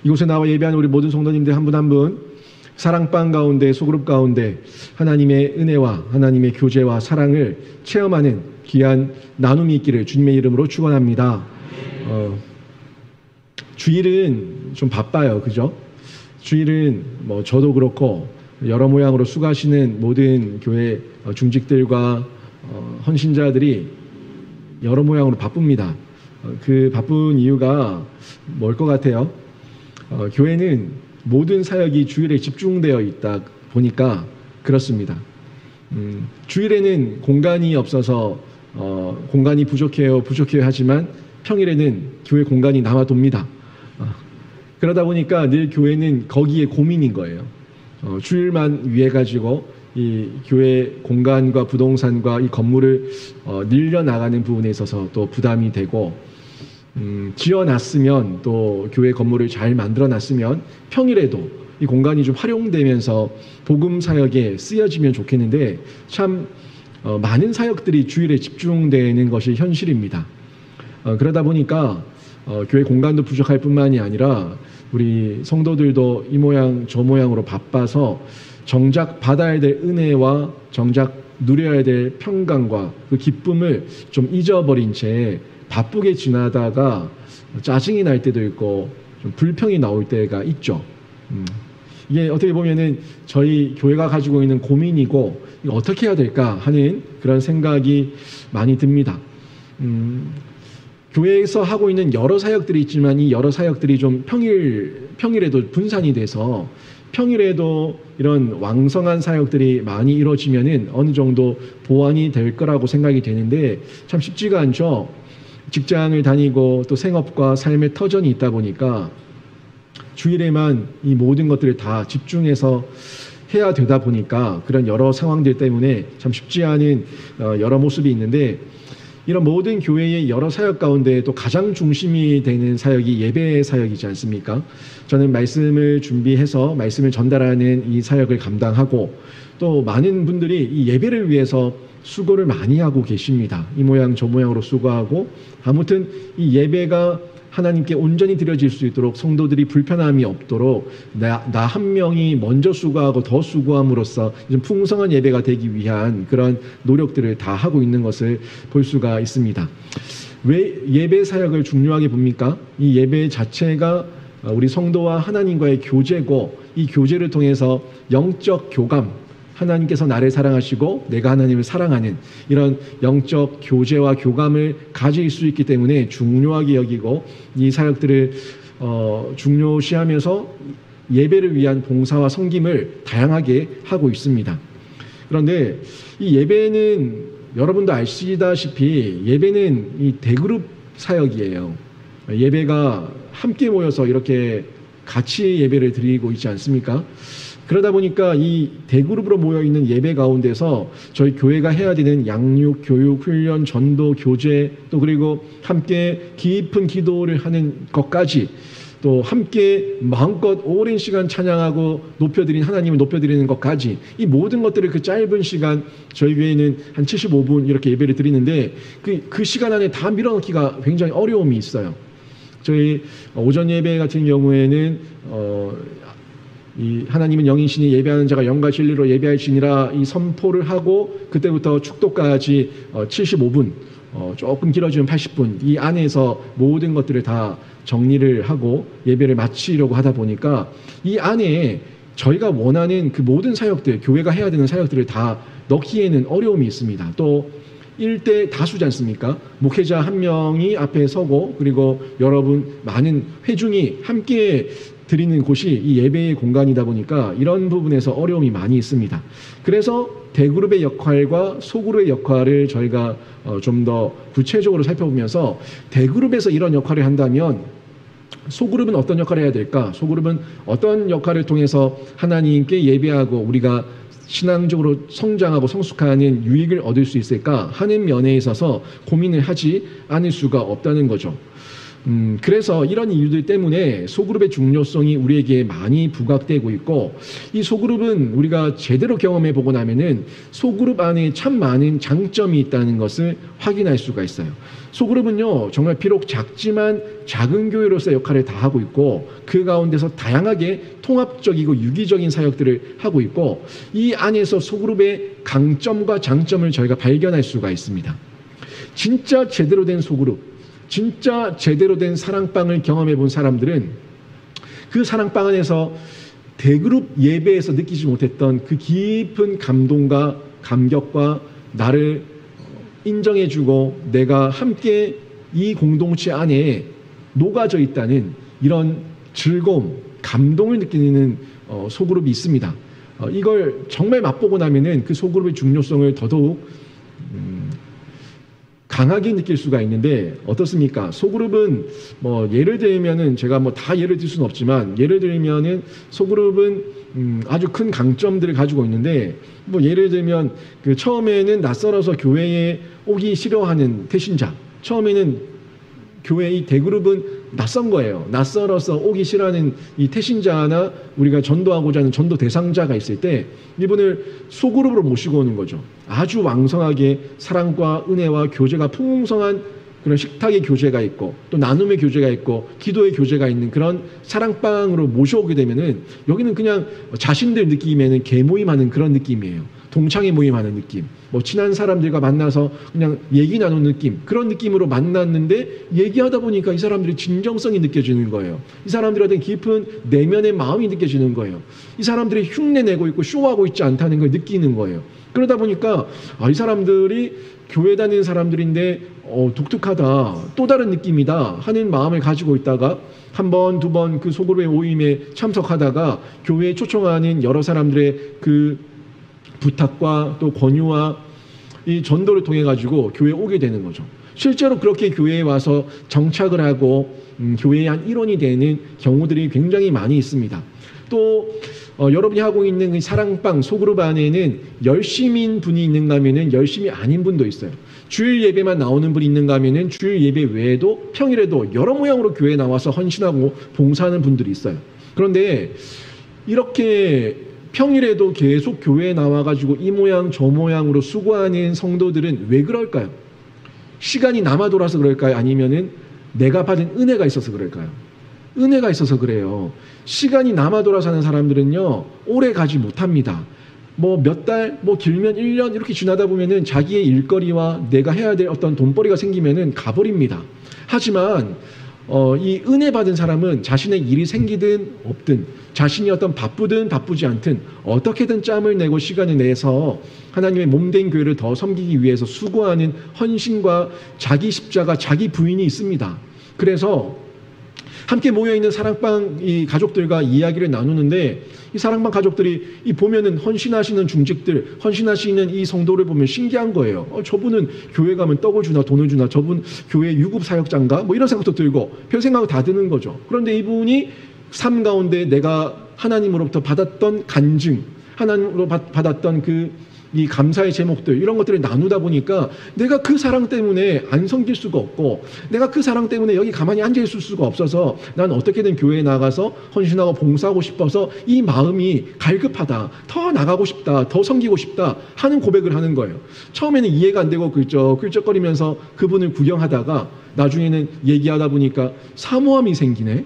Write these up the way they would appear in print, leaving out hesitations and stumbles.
이곳에 나와 예배하는 우리 모든 성도님들 한 분 한 분 사랑방 가운데 소그룹 가운데 하나님의 은혜와 하나님의 교제와 사랑을 체험하는 귀한 나눔이 있기를 주님의 이름으로 축원합니다. 주일은 좀 바빠요, 그죠? 주일은 뭐 저도 그렇고 여러 모양으로 수고하시는 모든 교회 중직들과 헌신자들이 여러 모양으로 바쁩니다. 그 바쁜 이유가 뭘 것 같아요? 교회는 모든 사역이 주일에 집중되어 있다 보니까 그렇습니다. 주일에는 공간이 없어서 공간이 부족해요 하지만 평일에는 교회 공간이 남아돕니다. 그러다 보니까 늘 교회는 거기에 고민인 거예요. 주일만 위해 가지고 이 교회 공간과 부동산과 이 건물을 늘려나가는 부분에 있어서 또 부담이 되고 지어놨으면 또 교회 건물을 잘 만들어놨으면 평일에도 이 공간이 좀 활용되면서 복음 사역에 쓰여지면 좋겠는데 참 많은 사역들이 주일에 집중되는 것이 현실입니다. 그러다 보니까 교회 공간도 부족할 뿐만이 아니라 우리 성도들도 이 모양 저 모양으로 바빠서 정작 받아야 될 은혜와 정작 누려야 될 평강과 그 기쁨을 좀 잊어버린 채 바쁘게 지나다가 짜증이 날 때도 있고 좀 불평이 나올 때가 있죠. 이게 어떻게 보면은 저희 교회가 가지고 있는 고민이고 이거 어떻게 해야 될까 하는 그런 생각이 많이 듭니다. 교회에서 하고 있는 여러 사역들이 있지만 이 여러 사역들이 좀 평일에도 분산이 돼서 평일에도 이런 왕성한 사역들이 많이 이루어지면은 어느 정도 보완이 될 거라고 생각이 되는데 참 쉽지가 않죠. 직장을 다니고 또 생업과 삶의 터전이 있다 보니까 주일에만 이 모든 것들을 다 집중해서 해야 되다 보니까 그런 여러 상황들 때문에 참 쉽지 않은 여러 모습이 있는데 이런 모든 교회의 여러 사역 가운데 또 가장 중심이 되는 사역이 예배 사역이지 않습니까? 저는 말씀을 준비해서 말씀을 전달하는 이 사역을 감당하고 또 많은 분들이 이 예배를 위해서 수고를 많이 하고 계십니다. 이 모양 저 모양으로 수고하고 아무튼 이 예배가 하나님께 온전히 드려질 수 있도록 성도들이 불편함이 없도록 나 한 명이 먼저 수고하고 더 수고함으로써 좀 풍성한 예배가 되기 위한 그런 노력들을 다 하고 있는 것을 볼 수가 있습니다. 왜 예배 사역을 중요하게 봅니까? 이 예배 자체가 우리 성도와 하나님과의 교제고 이 교제를 통해서 영적 교감 하나님께서 나를 사랑하시고 내가 하나님을 사랑하는 이런 영적 교제와 교감을 가질 수 있기 때문에 중요하게 여기고 이 사역들을 중요시하면서 예배를 위한 봉사와 섬김을 다양하게 하고 있습니다. 그런데 이 예배는 여러분도 아시다시피 예배는 이 대그룹 사역이에요. 예배가 함께 모여서 이렇게 같이 예배를 드리고 있지 않습니까? 그러다 보니까 이 대그룹으로 모여있는 예배 가운데서 저희 교회가 해야 되는 양육, 교육, 훈련, 전도, 교제 또 그리고 함께 깊은 기도를 하는 것까지 또 함께 마음껏 오랜 시간 찬양하고 하나님을 높여드리는 것까지 이 모든 것들을 그 짧은 시간 저희 교회는 한 75분 이렇게 예배를 드리는데 그 시간 안에 다 밀어넣기가 굉장히 어려움이 있어요. 저희 오전 예배 같은 경우에는 이 하나님은 영이시니 예배하는 자가 영과 진리로 예배할지니라 이 선포를 하고 그때부터 축도까지 75분 조금 길어지면 80분 이 안에서 모든 것들을 다 정리를 하고 예배를 마치려고 하다 보니까 이 안에 저희가 원하는 그 모든 사역들 교회가 해야 되는 사역들을 다 넣기에는 어려움이 있습니다. 또 1대 다수지 않습니까? 목회자 한 명이 앞에 서고 그리고 여러분 많은 회중이 함께 드리는 곳이 이 예배의 공간이다 보니까 이런 부분에서 어려움이 많이 있습니다. 그래서 대그룹의 역할과 소그룹의 역할을 저희가 좀 더 구체적으로 살펴보면서 대그룹에서 이런 역할을 한다면 소그룹은 어떤 역할을 해야 될까? 소그룹은 어떤 역할을 통해서 하나님께 예배하고 우리가 신앙적으로 성장하고 성숙하는 유익을 얻을 수 있을까 하는 면에 있어서 고민을 하지 않을 수가 없다는 거죠. 그래서 이런 이유들 때문에 소그룹의 중요성이 우리에게 많이 부각되고 있고, 이 소그룹은 우리가 제대로 경험해 보고 나면은 소그룹 안에 참 많은 장점이 있다는 것을 확인할 수가 있어요. 소그룹은요, 정말 비록 작지만 작은 교회로서의 역할을 다 하고 있고, 그 가운데서 다양하게 통합적이고 유기적인 사역들을 하고 있고, 이 안에서 소그룹의 강점과 장점을 저희가 발견할 수가 있습니다. 진짜 제대로 된 소그룹, 진짜 제대로 된 사랑방을 경험해 본 사람들은 그 사랑방 안에서 대그룹 예배에서 느끼지 못했던 그 깊은 감동과 감격과 나를 인정해주고 내가 함께 이 공동체 안에 녹아져 있다는 이런 즐거움, 감동을 느끼는 소그룹이 있습니다. 이걸 정말 맛보고 나면은 그 소그룹의 중요성을 더더욱 강하게 느낄 수가 있는데 어떻습니까? 소그룹은 뭐 예를 들면은 제가 뭐 다 예를 들 수는 없지만 예를 들면은 소그룹은 아주 큰 강점들을 가지고 있는데 뭐 예를 들면 그 처음에는 낯설어서 교회에 오기 싫어하는 태신자, 처음에는 교회 이 대그룹은 낯선 거예요. 낯설어서 오기 싫어하는 이 태신자나 우리가 전도하고자 하는 전도 대상자가 있을 때 이분을 소그룹으로 모시고 오는 거죠. 아주 왕성하게 사랑과 은혜와 교제가 풍성한 그런 식탁의 교제가 있고 또 나눔의 교제가 있고 기도의 교제가 있는 그런 사랑방으로 모셔오게 되면은 여기는 그냥 자신들 느낌에는 개모임하는 그런 느낌이에요. 동창회 모임하는 느낌, 뭐 친한 사람들과 만나서 그냥 얘기 나누는 느낌, 그런 느낌으로 만났는데 얘기하다 보니까 이 사람들의 진정성이 느껴지는 거예요. 이 사람들한테 깊은 내면의 마음이 느껴지는 거예요. 이 사람들이 흉내내고 있고 쇼하고 있지 않다는 걸 느끼는 거예요. 그러다 보니까 이 사람들이 교회 다니는 사람들인데 독특하다, 또 다른 느낌이다 하는 마음을 가지고 있다가 한 번, 두 번 그 소그룹의 모임에 참석하다가 교회에 초청하는 여러 사람들의 그 부탁과 또 권유와 이 전도를 통해 가지고 교회에 오게 되는 거죠. 실제로 그렇게 교회에 와서 정착을 하고 교회의 한 일원이 되는 경우들이 굉장히 많이 있습니다. 또 여러분이 하고 있는 이 사랑방 소그룹 안에는 열심인 분이 있는가 하면은 열심이 아닌 분도 있어요. 주일 예배만 나오는 분이 있는가 하면은 주일 예배 외에도 평일에도 여러 모양으로 교회에 나와서 헌신하고 봉사하는 분들이 있어요. 그런데 이렇게 평일에도 계속 교회에 나와가지고 이 모양 저 모양으로 수고하는 성도들은 왜 그럴까요? 시간이 남아 돌아서 그럴까요? 아니면은 내가 받은 은혜가 있어서 그럴까요? 은혜가 있어서 그래요. 시간이 남아 돌아서 하는 사람들은요, 오래 가지 못합니다. 뭐 몇 달, 뭐 길면 1년 이렇게 지나다 보면은 자기의 일거리와 내가 해야 될 어떤 돈벌이가 생기면은 가버립니다. 하지만 이 은혜 받은 사람은 자신의 일이 생기든 없든 자신이 어떤 바쁘든 바쁘지 않든 어떻게든 짬을 내고 시간을 내서 하나님의 몸된 교회를 더 섬기기 위해서 수고하는 헌신과 자기 십자가, 자기 부인이 있습니다. 그래서 함께 모여있는 사랑방 이 가족들과 이야기를 나누는데 이 사랑방 가족들이 이 보면은 헌신하시는 중직들, 헌신하시는 이 성도를 보면 신기한 거예요. 저분은 교회 가면 떡을 주나 돈을 주나, 저분 교회 유급 사역자인가? 뭐 이런 생각도 들고 별 생각 다 드는 거죠. 그런데 이분이 삶 가운데 내가 하나님으로부터 받았던 간증, 하나님으로 받았던 이 감사의 제목들 이런 것들을 나누다 보니까 내가 그 사랑 때문에 안 섬길 수가 없고 내가 그 사랑 때문에 여기 가만히 앉아 있을 수가 없어서 난 어떻게든 교회에 나가서 헌신하고 봉사하고 싶어서 이 마음이 갈급하다, 더 나가고 싶다, 더 섬기고 싶다 하는 고백을 하는 거예요. 처음에는 이해가 안 되고 끌적거리면서 그분을 구경하다가 나중에는 얘기하다 보니까 사모함이 생기네.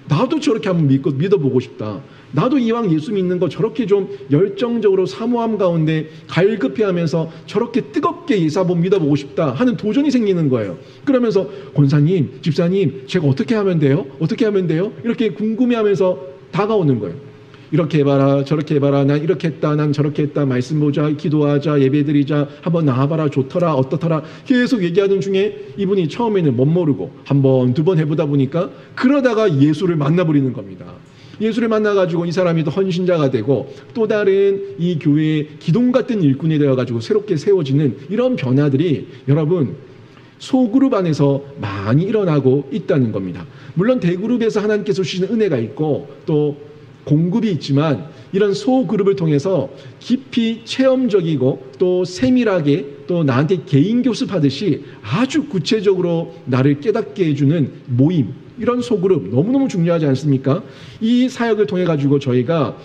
나도 저렇게 한번 믿어보고 싶다. 나도 이왕 예수 믿는 거 저렇게 좀 열정적으로 사모함 가운데 갈급해하면서 저렇게 뜨겁게 예수 한번 믿어보고 싶다 하는 도전이 생기는 거예요. 그러면서 권사님, 집사님, 제가 어떻게 하면 돼요? 어떻게 하면 돼요? 이렇게 궁금해하면서 다가오는 거예요. 이렇게 해봐라, 저렇게 해봐라, 난 이렇게 했다, 난 저렇게 했다, 말씀 보자, 기도하자, 예배드리자, 한번 나와봐라, 좋더라, 어떻더라 계속 얘기하는 중에 이분이 처음에는 못 모르고 한 번, 두 번 해보다 보니까 그러다가 예수를 만나버리는 겁니다. 예수를 만나가지고 이 사람이 또 헌신자가 되고 또 다른 이 교회의 기둥 같은 일꾼이 되어가지고 새롭게 세워지는 이런 변화들이 여러분 소그룹 안에서 많이 일어나고 있다는 겁니다. 물론 대그룹에서 하나님께서 주시는 은혜가 있고 또 공급이 있지만 이런 소그룹을 통해서 깊이 체험적이고 또 세밀하게 또 나한테 개인 교습하듯이 아주 구체적으로 나를 깨닫게 해주는 모임, 이런 소그룹 너무너무 중요하지 않습니까? 이 사역을 통해 가지고 저희가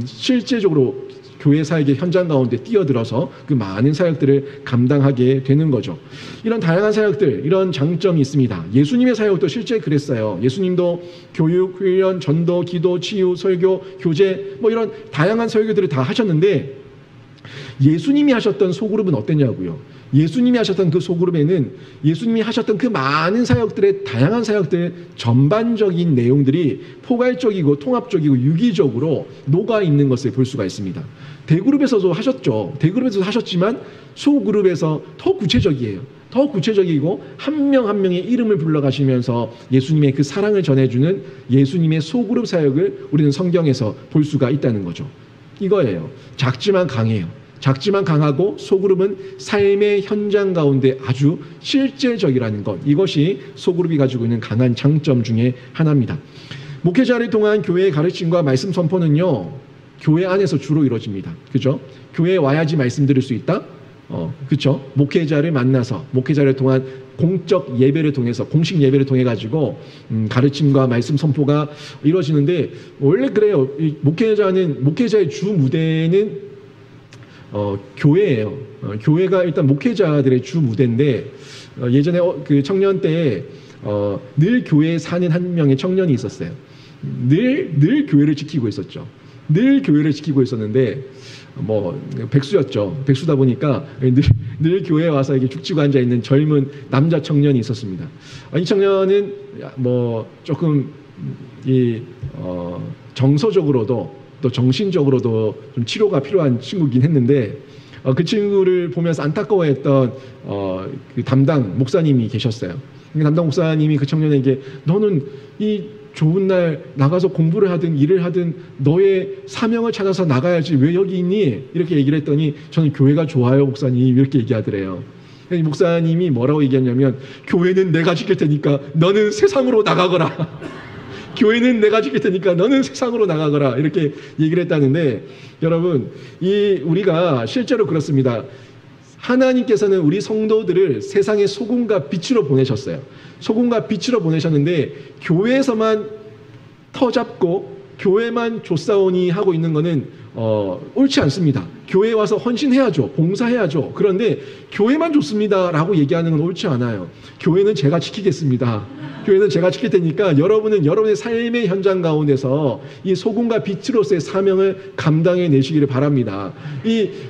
실제적으로 교회 사역의 현장 가운데 뛰어들어서 그 많은 사역들을 감당하게 되는 거죠. 이런 다양한 사역들, 이런 장점이 있습니다. 예수님의 사역도 실제 그랬어요. 예수님도 교육, 훈련, 전도, 기도, 치유, 설교, 교제 뭐 이런 다양한 설교들을 다 하셨는데 예수님이 하셨던 소그룹은 어땠냐고요. 예수님이 하셨던 그 소그룹에는 예수님이 하셨던 그 많은 사역들의 다양한 사역들의 전반적인 내용들이 포괄적이고 통합적이고 유기적으로 녹아있는 것을 볼 수가 있습니다. 대그룹에서도 하셨죠. 대그룹에서도 하셨지만 소그룹에서 더 구체적이에요. 더 구체적이고 한 명 한 명의 이름을 불러가시면서 예수님의 그 사랑을 전해주는 예수님의 소그룹 사역을 우리는 성경에서 볼 수가 있다는 거죠. 이거예요. 작지만 강해요. 작지만 강하고 소그룹은 삶의 현장 가운데 아주 실제적이라는 것, 이것이 소그룹이 가지고 있는 강한 장점 중에 하나입니다. 목회자를 통한 교회의 가르침과 말씀 선포는요, 교회 안에서 주로 이루어집니다. 그죠? 교회에 와야지 말씀 드릴 수 있다? 그쵸? 목회자를 만나서, 목회자를 통한 공적 예배를 통해서, 공식 예배를 통해 가지고 가르침과 말씀 선포가 이루어지는데, 원래 그래요. 목회자의 주 무대는 교회예요. 교회가 일단 목회자들의 주 무대인데, 예전에 그 청년 때에 늘 교회에 사는 한 명의 청년이 있었어요. 늘 교회를 지키고 있었죠. 늘 교회를 지키고 있었는데, 뭐 백수였죠. 백수다 보니까 늘 교회에 와서 이렇게 죽치고 앉아 있는 젊은 남자 청년이 있었습니다. 이 청년은 뭐 조금 정서적으로도 또 정신적으로도 좀 치료가 필요한 친구긴 했는데, 그 친구를 보면서 안타까워했던 그 담당 목사님이 계셨어요. 담당 목사님이 그 청년에게 너는 이 좋은 날 나가서 공부를 하든 일을 하든 너의 사명을 찾아서 나가야지 왜 여기 있니? 이렇게 얘기를 했더니 저는 교회가 좋아요 목사님, 이렇게 얘기하더래요. 목사님이 뭐라고 얘기했냐면, 교회는 내가 지킬 테니까 너는 세상으로 나가거라. 교회는 내가 지킬 테니까 너는 세상으로 나가거라, 이렇게 얘기를 했다는데, 여러분, 우리가 실제로 그렇습니다. 하나님께서는 우리 성도들을 세상의 소금과 빛으로 보내셨어요. 소금과 빛으로 보내셨는데, 교회에서만 터잡고 교회만 조사오니 하고 있는 거는 옳지 않습니다. 교회에 와서 헌신해야죠. 봉사해야죠. 그런데 교회만 좋습니다 라고 얘기하는 건 옳지 않아요. 교회는 제가 지키겠습니다. 교회는 제가 지킬 테니까 여러분은 여러분의 삶의 현장 가운데서 이 소금과 빛으로서의 사명을 감당해 내시기를 바랍니다.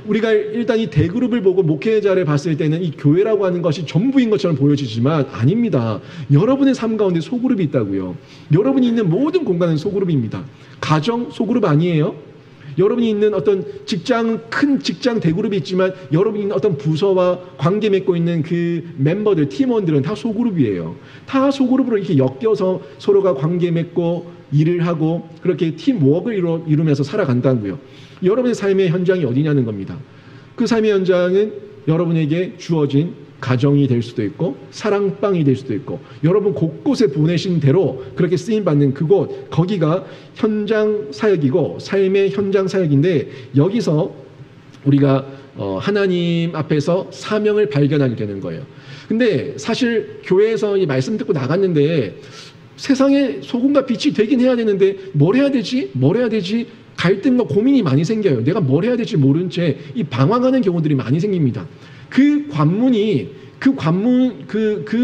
우리가 일단 이 대그룹을 보고 목회자를 봤을 때는 이 교회라고 하는 것이 전부인 것처럼 보여지지만 아닙니다. 여러분의 삶 가운데 소그룹이 있다고요. 여러분이 있는 모든 공간은 소그룹입니다. 가정 소그룹 아니에요? 여러분이 있는 어떤 큰 직장 대그룹이 있지만 여러분이 있는 어떤 부서와 관계 맺고 있는 그 멤버들, 팀원들은 다 소그룹이에요. 다 소그룹으로 이렇게 엮여서 서로가 관계 맺고 일을 하고 그렇게 팀워크를 이루면서 살아간다고요. 여러분의 삶의 현장이 어디냐는 겁니다. 그 삶의 현장은 여러분에게 주어진 가정이 될 수도 있고 사랑방이 될 수도 있고 여러분 곳곳에 보내신 대로 그렇게 쓰임받는 그곳, 거기가 현장 사역이고 삶의 현장 사역인데, 여기서 우리가 하나님 앞에서 사명을 발견하게 되는 거예요. 근데 사실 교회에서 이 말씀 듣고 나갔는데 세상에 소금과 빛이 되긴 해야 되는데 뭘 해야 되지? 갈등과 고민이 많이 생겨요. 내가 뭘 해야 될지 모른 채 이 방황하는 경우들이 많이 생깁니다. 그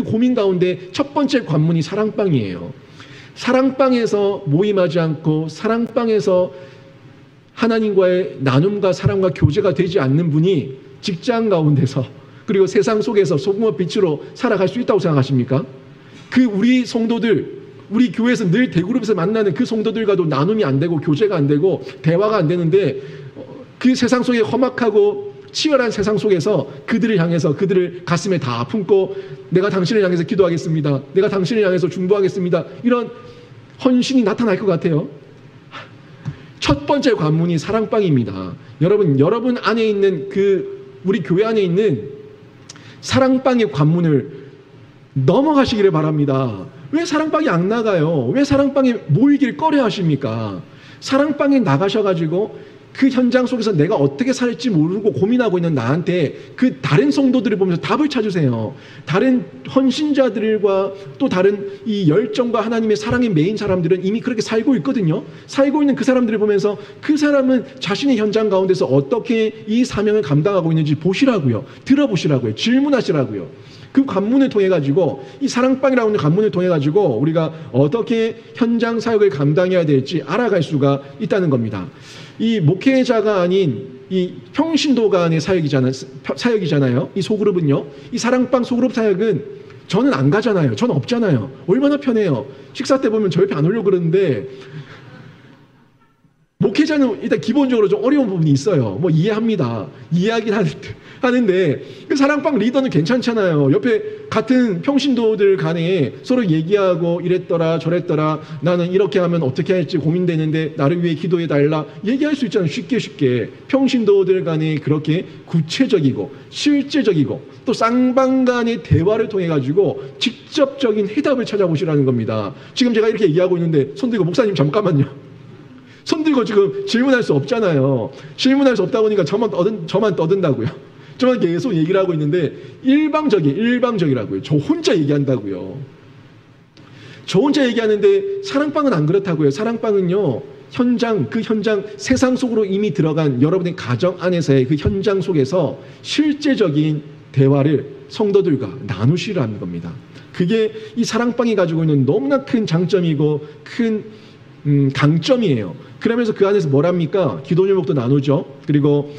고민 가운데 첫 번째 관문이 사랑방이에요. 사랑방에서 모임하지 않고 사랑방에서 하나님과의 나눔과 사랑과 교제가 되지 않는 분이 직장 가운데서 그리고 세상 속에서 소금과 빛으로 살아갈 수 있다고 생각하십니까? 우리 성도들, 우리 교회에서 늘 대그룹에서 만나는 그 성도들과도 나눔이 안 되고 교제가 안 되고 대화가 안 되는데, 그 세상 속에 험악하고 치열한 세상 속에서 그들을 향해서 그들을 가슴에 다 품고 내가 당신을 향해서 기도하겠습니다. 내가 당신을 향해서 중보하겠습니다. 이런 헌신이 나타날 것 같아요. 첫 번째 관문이 사랑방입니다. 여러분 안에 있는 우리 교회 안에 있는 사랑방의 관문을 넘어가시기를 바랍니다. 왜 사랑방이 안 나가요? 왜 사랑방에 모이길 꺼려 하십니까? 사랑방에 나가셔가지고 그 현장 속에서 내가 어떻게 살지 모르고 고민하고 있는 나한테 그 다른 성도들을 보면서 답을 찾으세요. 다른 헌신자들과 또 다른 이 열정과 하나님의 사랑에 매인 사람들은 이미 그렇게 살고 있거든요. 살고 있는 그 사람들을 보면서 그 사람은 자신의 현장 가운데서 어떻게 이 사명을 감당하고 있는지 보시라고요. 들어보시라고요. 질문하시라고요. 그 관문을 통해 가지고 이 사랑방이라고 하는 관문을 통해 가지고 우리가 어떻게 현장 사역을 감당해야 될지 알아갈 수가 있다는 겁니다. 이 목회자가 아닌 이 평신도 간의 사역이잖아요. 이 소그룹은요. 이 사랑방 소그룹 사역은 저는 안 가잖아요. 저는 없잖아요. 얼마나 편해요. 식사 때 보면 저 옆에 안 오려고 그러는데 목회자는 일단 기본적으로 좀 어려운 부분이 있어요. 뭐 이해합니다. 이해하긴 하는데 그 사랑방 리더는 괜찮잖아요. 옆에 같은 평신도들 간에 서로 얘기하고 이랬더라 저랬더라 나는 이렇게 하면 어떻게 할지 고민되는데 나를 위해 기도해달라 얘기할 수 있잖아요. 쉽게 평신도들 간에 그렇게 구체적이고 실제적이고 또 쌍방 간의 대화를 통해 가지고 직접적인 해답을 찾아보시라는 겁니다. 지금 제가 이렇게 얘기하고 있는데 손 들고 목사님 잠깐만요. 손 들고 지금 질문할 수 없잖아요. 질문할 수 없다 보니까 저만 떠든다고요. 저만 계속 얘기를 하고 있는데 일방적이라고요. 저 혼자 얘기한다고요. 저 혼자 얘기하는데 사랑방은 안 그렇다고요. 사랑방은요. 그 현장 세상 속으로 이미 들어간 여러분의 가정 안에서의 그 현장 속에서 실제적인 대화를 성도들과 나누시라는 겁니다. 그게 이 사랑방이 가지고 있는 너무나 큰 장점이고 큰 강점이에요. 그러면서 그 안에서 뭘 합니까? 기도 제목도 나누죠. 그리고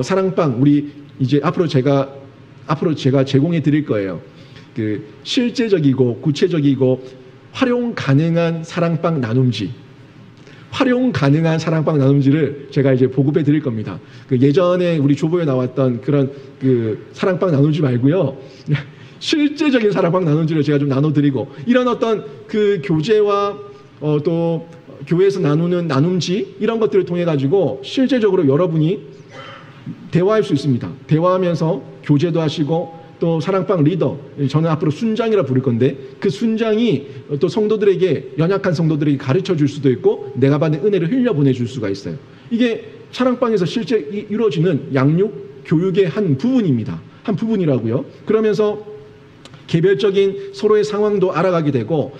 사랑방 우리 이제 앞으로 제가 제공해 드릴 거예요. 그 실제적이고 구체적이고 활용 가능한 사랑방 나눔지. 활용 가능한 사랑방 나눔지를 제가 이제 보급해 드릴 겁니다. 그 예전에 우리 조보에 나왔던 그런 그 사랑방 나눔지 말고요. 실제적인 사랑방 나눔지를 제가 좀 나눠드리고 이런 어떤 그 교제와 또 교회에서 나누는 나눔지 이런 것들을 통해 가지고 실제적으로 여러분이 대화할 수 있습니다. 대화하면서 교제도 하시고 또 사랑방 리더 저는 앞으로 순장이라 부를 건데 그 순장이 또 성도들에게 연약한 성도들에게 가르쳐 줄 수도 있고 내가 받은 은혜를 흘려보내 줄 수가 있어요. 이게 사랑방에서 실제 이루어지는 양육 교육의 한 부분입니다. 한 부분이라고요. 그러면서 개별적인 서로의 상황도 알아가게 되고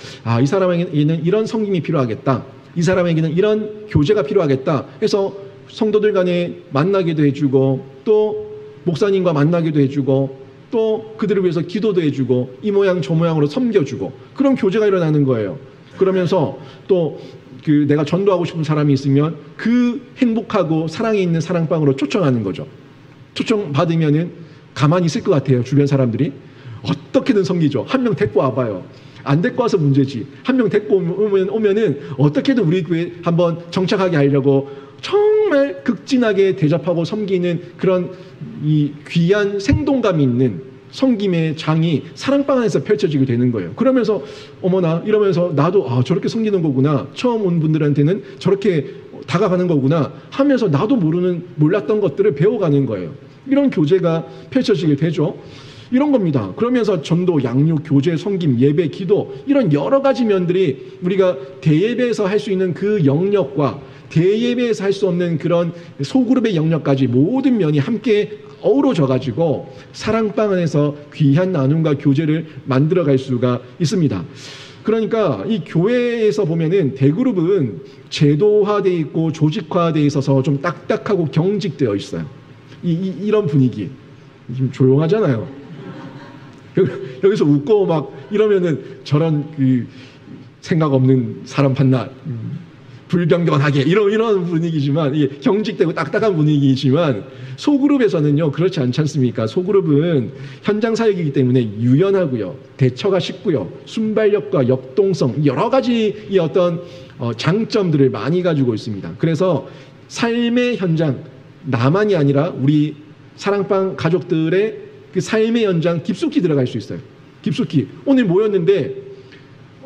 이 사람에게는 이런 섬김이 필요하겠다. 이 사람에게는 이런 교제가 필요하겠다 해서 성도들 간에 만나기도 해주고 또 목사님과 만나기도 해주고 또 그들을 위해서 기도도 해주고 이 모양 저 모양으로 섬겨주고 그런 교제가 일어나는 거예요. 그러면서 또 그 내가 전도하고 싶은 사람이 있으면 그 행복하고 사랑이 있는 사랑방으로 초청하는 거죠. 초청받으면은 가만히 있을 것 같아요. 주변 사람들이. 어떻게든 섬기죠. 한 명 데리고 와봐요. 안 데리고 와서 문제지. 한 명 데리고 오면은 어떻게든 우리 교회 한번 정착하게 하려고 정말 극진하게 대접하고 섬기는 그런 이 귀한 생동감 있는 섬김의 장이 사랑방 안에서 펼쳐지게 되는 거예요. 그러면서 어머나 이러면서 나도 저렇게 섬기는 거구나. 처음 온 분들한테는 저렇게 다가가는 거구나 하면서 나도 몰랐던 것들을 배워가는 거예요. 이런 교제가 펼쳐지게 되죠. 이런 겁니다. 그러면서 전도, 양육, 교제, 섬김, 예배, 기도 이런 여러 가지 면들이 우리가 대예배에서 할 수 있는 그 영역과 대예배에서 할 수 없는 그런 소그룹의 영역까지 모든 면이 함께 어우러져 가지고 사랑방 안에서 귀한 나눔과 교제를 만들어갈 수가 있습니다. 그러니까 이 교회에서 보면은 대그룹은 제도화되어 있고 조직화되어 있어서 좀 딱딱하고 경직되어 있어요. 이런 분위기. 좀 조용하잖아요. 여기서 웃고 막 이러면은 저런 그 생각 없는 사람 봤나 불경건하게 이런 분위기지만 이게 경직되고 딱딱한 분위기지만 소그룹에서는요 그렇지 않지 않습니까? 소그룹은 현장 사역이기 때문에 유연하고요 대처가 쉽고요 순발력과 역동성 여러 가지 이 어떤 장점들을 많이 가지고 있습니다. 그래서 삶의 현장 나만이 아니라 우리 사랑방 가족들의 그 삶의 현장 깊숙이 들어갈 수 있어요. 깊숙이 오늘 모였는데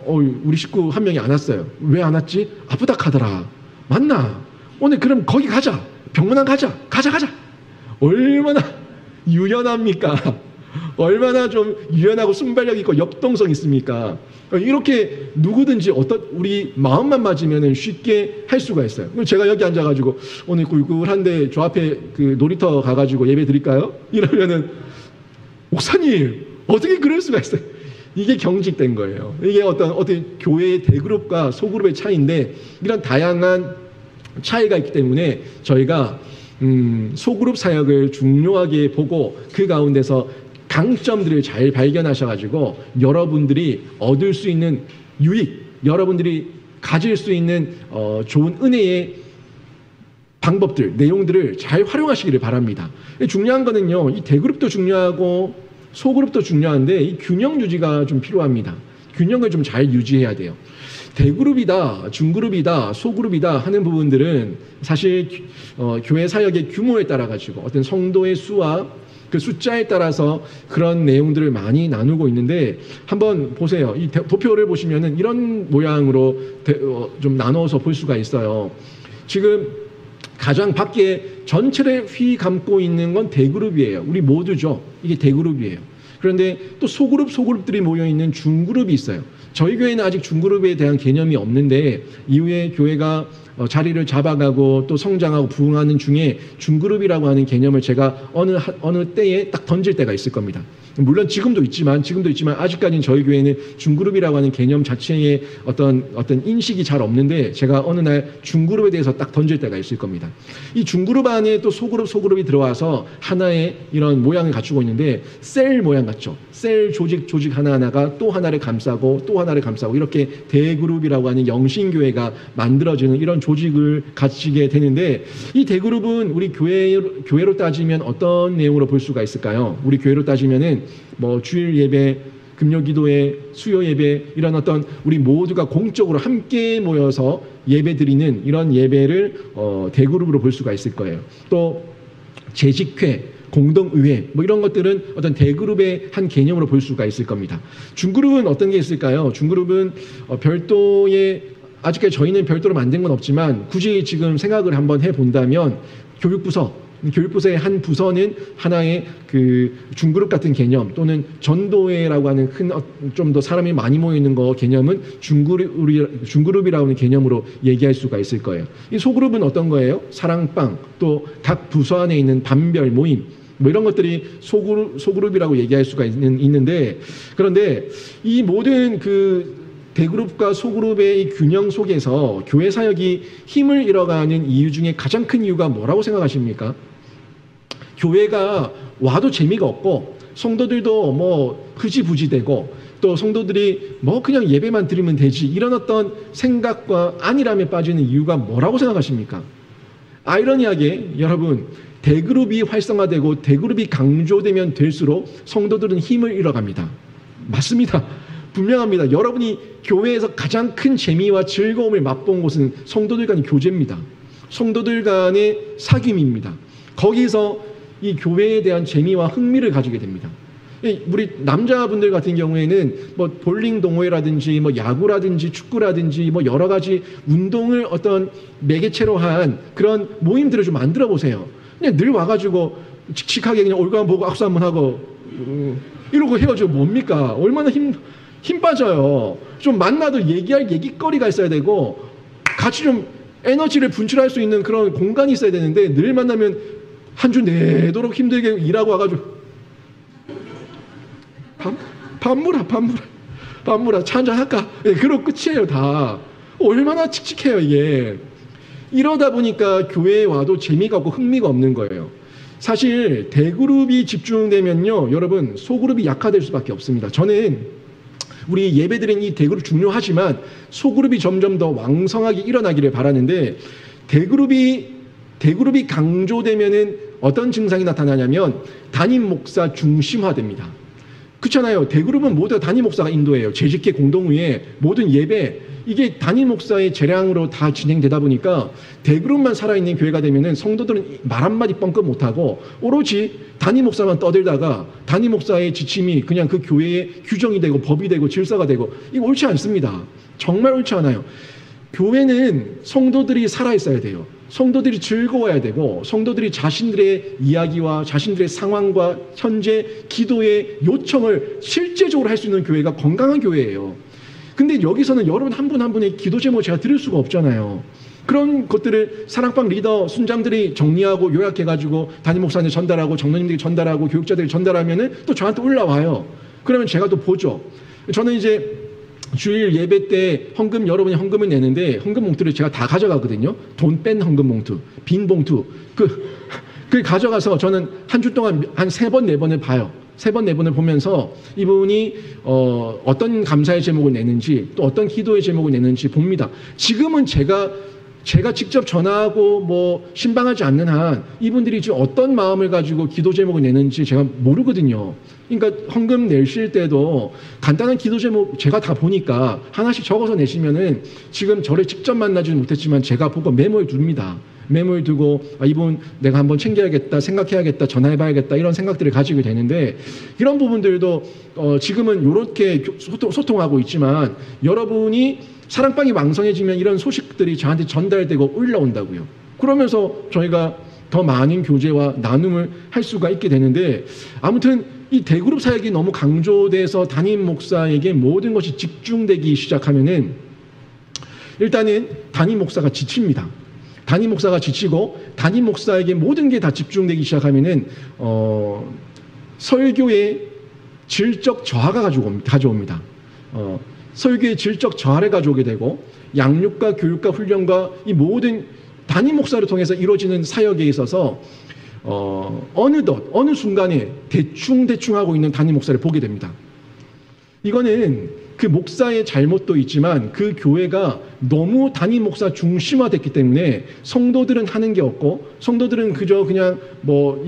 우리 식구 한 명이 안 왔어요. 왜 안 왔지? 아프다 하더라. 맞나? 오늘 그럼 거기 가자. 병문안 가자. 가자. 얼마나 유연합니까? 얼마나 좀 유연하고 순발력 있고 역동성 있습니까? 이렇게 누구든지 우리 마음만 맞으면 쉽게 할 수가 있어요. 그럼 제가 여기 앉아가지고 오늘 꿀꿀한데 저 앞에 그 놀이터 가가지고 예배 드릴까요? 이러면은 목사님 어떻게 그럴 수가 있어요? 이게 경직된 거예요. 이게 어떤 교회의 대그룹과 소그룹의 차이인데 이런 다양한 차이가 있기 때문에 저희가 소그룹 사역을 중요하게 보고 그 가운데서 강점들을 잘 발견하셔가지고 여러분들이 얻을 수 있는 유익, 여러분들이 가질 수 있는 좋은 은혜의 방법들, 내용들을 잘 활용하시기를 바랍니다. 중요한 거는요, 이 대그룹도 중요하고 소그룹도 중요한데 이 균형 유지가 좀 필요합니다. 균형을 좀 잘 유지해야 돼요. 대그룹이다, 중그룹이다, 소그룹이다 하는 부분들은 사실 교회 사역의 규모에 따라 가지고 어떤 성도의 수와 그 숫자에 따라서 그런 내용들을 많이 나누고 있는데 한번 보세요. 이 도표를 보시면은 이런 모양으로 좀 나눠서 볼 수가 있어요. 지금 가장 밖에 전체를 휘감고 있는 건 대그룹이에요. 우리 모두죠. 이게 대그룹이에요. 그런데 또 소그룹들이 모여있는 중그룹이 있어요. 저희 교회는 아직 중그룹에 대한 개념이 없는데 이후에 교회가 자리를 잡아가고 또 성장하고 부흥하는 중에 중그룹이라고 하는 개념을 제가 어느 때에 딱 던질 때가 있을 겁니다. 물론 지금도 있지만 아직까지는 저희 교회는 중그룹이라고 하는 개념 자체에 어떤 인식이 잘 없는데 제가 어느 날 중그룹에 대해서 딱 던질 때가 있을 겁니다. 이 중그룹 안에 또 소그룹이 들어와서 하나의 이런 모양을 갖추고 있는데 셀 모양 같죠. 셀 조직 하나하나가 또 하나를 감싸고 또 하나를 감싸고 이렇게 대그룹이라고 하는 영신교회가 만들어지는 이런 조직을 갖추게 되는데 이 대그룹은 우리 교회로 따지면 어떤 내용으로 볼 수가 있을까요? 우리 교회로 따지면은 뭐 주일 예배, 금요 기도회, 수요 예배 이런 어떤 우리 모두가 공적으로 함께 모여서 예배 드리는 이런 예배를 대그룹으로 볼 수가 있을 거예요. 또 재직회, 공동의회 뭐 이런 것들은 어떤 대그룹의 한 개념으로 볼 수가 있을 겁니다. 중그룹은 어떤 게 있을까요? 중그룹은 별도의 아직까지 저희는 별도로 만든 건 없지만 굳이 지금 생각을 한번 해본다면 교육부서의 한 부서는 하나의 그 중그룹 같은 개념 또는 전도회라고 하는 큰 좀 더 사람이 많이 모이는 거 개념은 중그룹이라고 하는 개념으로 얘기할 수가 있을 거예요. 이 소그룹은 어떤 거예요? 사랑방 또 각 부서 안에 있는 반별 모임 뭐 이런 것들이 소그룹이라고 얘기할 수가 있는데 그런데 이 모든 그 대그룹과 소그룹의 이 균형 속에서 교회 사역이 힘을 잃어가는 이유 중에 가장 큰 이유가 뭐라고 생각하십니까? 교회가 와도 재미가 없고 성도들도 뭐 흐지부지되고 또 성도들이 뭐 그냥 예배만 드리면 되지 이런 어떤 생각과 안일함에 빠지는 이유가 뭐라고 생각하십니까? 아이러니하게 여러분 대그룹이 활성화되고 대그룹이 강조되면 될수록 성도들은 힘을 잃어갑니다. 맞습니다. 분명합니다. 여러분이 교회에서 가장 큰 재미와 즐거움을 맛본 곳은 성도들 간의 교제입니다. 성도들 간의 사귐입니다. 거기서 이 교회에 대한 재미와 흥미를 가지게 됩니다. 우리 남자분들 같은 경우에는 뭐 볼링 동호회라든지 뭐 야구라든지 축구라든지 뭐 여러 가지 운동을 어떤 매개체로 한 그런 모임들을 좀 만들어 보세요. 그냥 늘 와가지고 칙칙하게 그냥 얼굴 한번 보고 악수 한번 하고 이러고 헤어지고 뭡니까? 얼마나 힘 빠져요. 좀 만나도 얘기할 얘기거리가 있어야 되고 같이 좀 에너지를 분출할 수 있는 그런 공간이 있어야 되는데 늘 만나면 한 주 내도록 힘들게 일하고 와가지고 밥물아 차 한잔 할까? 네, 그러고 끝이에요 다. 얼마나 칙칙해요 이게. 이러다 보니까 교회에 와도 재미가 없고 흥미가 없는 거예요. 사실 대그룹이 집중되면요 여러분 소그룹이 약화될 수밖에 없습니다. 저는 우리 예배드린 이 대그룹 중요하지만 소그룹이 점점 더 왕성하게 일어나기를 바라는데 대그룹이 강조되면은 어떤 증상이 나타나냐면 담임 목사 중심화됩니다. 그렇잖아요. 대그룹은 모두 담임 목사가 인도해요. 재직회 공동의회 모든 예배 이게 담임 목사의 재량으로 다 진행되다 보니까 대그룹만 살아있는 교회가 되면은 성도들은 말 한마디 뻥끗 못하고 오로지 담임 목사만 떠들다가 담임 목사의 지침이 그냥 그 교회의 규정이 되고 법이 되고 질서가 되고 이거 옳지 않습니다. 정말 옳지 않아요. 교회는 성도들이 살아있어야 돼요. 성도들이 즐거워야 되고 성도들이 자신들의 이야기와 자신들의 상황과 현재 기도의 요청을 실제적으로 할 수 있는 교회가 건강한 교회예요. 근데 여기서는 여러분 한 분 한 분의 기도 제목 제가 들을 수가 없잖아요. 그런 것들을 사랑방 리더 순장들이 정리하고 요약해가지고 담임 목사님 전달하고 장로님들이 전달하고 교육자들이 전달하면은 또 저한테 올라와요. 그러면 제가 또 보죠. 저는 이제 주일 예배 때 헌금, 여러분이 헌금을 내는데 헌금 봉투를 제가 다 가져가거든요. 돈 뺀 헌금 봉투, 빈 봉투. 그 가져가서 저는 한 주 동안 한 3번, 4번을 봐요. 3번, 4번을 보면서 이분이 어떤 감사의 제목을 내는지 또 어떤 기도의 제목을 내는지 봅니다. 지금은 제가 직접 전화하고 뭐 신방하지 않는 한 이분들이 지금 어떤 마음을 가지고 기도 제목을 내는지 제가 모르거든요. 그러니까 헌금 내실 때도 간단한 기도 제목 제가 다 보니까 하나씩 적어서 내시면은 지금 저를 직접 만나지는 못했지만 제가 보고 메모에 둡니다. 메모를 두고 이분 내가 한번 챙겨야겠다, 생각해야겠다, 전화해봐야겠다 이런 생각들을 가지게 되는데 이런 부분들도 지금은 이렇게 소통하고 있지만 여러분이 사랑방이 왕성해지면 이런 소식들이 저한테 전달되고 올라온다고요. 그러면서 저희가 더 많은 교제와 나눔을 할 수가 있게 되는데 아무튼 이 대그룹 사역이 너무 강조돼서 담임 목사에게 모든 것이 집중되기 시작하면은 일단은 담임 목사가 지칩니다. 담임 목사가 지치고 담임 목사에게 모든 게 다 집중되기 시작하면은 설교의 질적 저하가 가져옵니다. 설교의 질적 저하를 가져오게 되고 양육과 교육과 훈련과 이 모든 담임 목사를 통해서 이루어지는 사역에 있어서 어느덧 어느 순간에 대충 하고 있는 담임 목사를 보게 됩니다. 이거는 그 목사의 잘못도 있지만 그 교회가 너무 담임 목사 중심화됐기 때문에 성도들은 하는 게 없고 성도들은 그저 그냥 뭐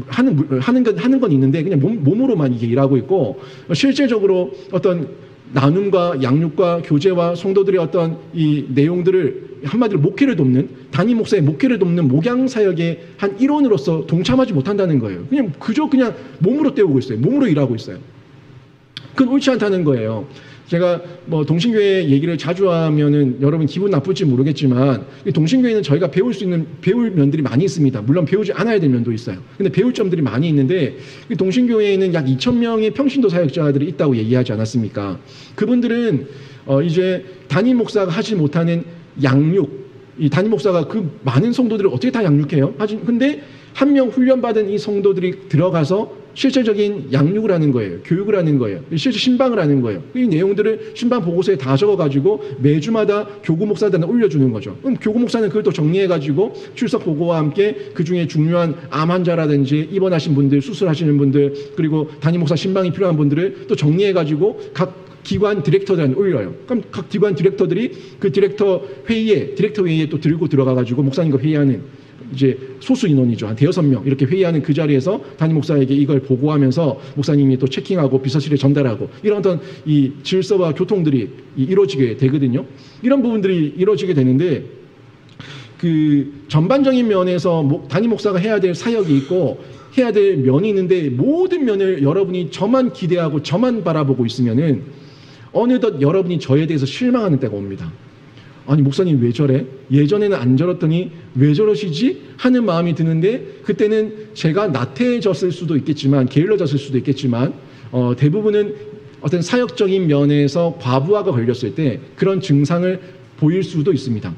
하는 건 있는데 그냥 몸으로만 이게 일하고 있고 실질적으로 어떤 나눔과 양육과 교제와 성도들의 어떤 이 내용들을 한마디로 목회를 돕는 담임 목사의 목회를 돕는 목양 사역의 한 일원으로서 동참하지 못한다는 거예요. 그냥 몸으로 때우고 있어요. 몸으로 일하고 있어요. 그건 옳지 않다는 거예요. 제가 뭐 동신교회 얘기를 자주 하면은 여러분 기분 나쁠지 모르겠지만 동신교회는 저희가 배울 면들이 많이 있습니다. 물론 배우지 않아야 될 면도 있어요. 근데 배울 점들이 많이 있는데 동신교회에는 약 2,000명의 평신도 사역자들이 있다고 얘기하지 않았습니까? 그분들은 이제 담임 목사가 하지 못하는 양육, 이 담임 목사가 그 많은 성도들을 어떻게 다 양육해요? 근데 한 명 훈련받은 이 성도들이 들어가서 실질적인 양육을 하는 거예요. 교육을 하는 거예요. 실제 신방을 하는 거예요. 이 내용들을 신방 보고서에 다 적어가지고 매주마다 교구 목사들한테 올려주는 거죠. 그럼 교구 목사는 그걸 또 정리해가지고 출석 보고와 함께 그 중에 중요한 암 환자라든지 입원하신 분들, 수술하시는 분들, 그리고 담임 목사 신방이 필요한 분들을 또 정리해가지고 각 기관 디렉터들한테 올려요. 그럼 각 기관 디렉터들이 그 디렉터 회의에 또 들고 들어가가지고 목사님과 회의하는 이제 소수 인원이죠. 한 5-6명 이렇게 회의하는 그 자리에서 담임 목사에게 이걸 보고하면서 목사님이 또 체킹하고 비서실에 전달하고 이런 어떤 이 질서와 교통들이 이루어지게 되거든요. 이런 부분들이 이루어지게 되는데 그 전반적인 면에서 담임 목사가 해야 될 사역이 있고 해야 될 면이 있는데 모든 면을 여러분이 저만 기대하고 저만 바라보고 있으면은 어느덧 여러분이 저에 대해서 실망하는 때가 옵니다. 아니 목사님 왜 저래? 예전에는 안 저랬더니 왜 저러시지? 하는 마음이 드는데 그때는 제가 나태해졌을 수도 있겠지만 게을러졌을 수도 있겠지만 대부분은 어떤 사역적인 면에서 과부하가 걸렸을 때 그런 증상을 보일 수도 있습니다.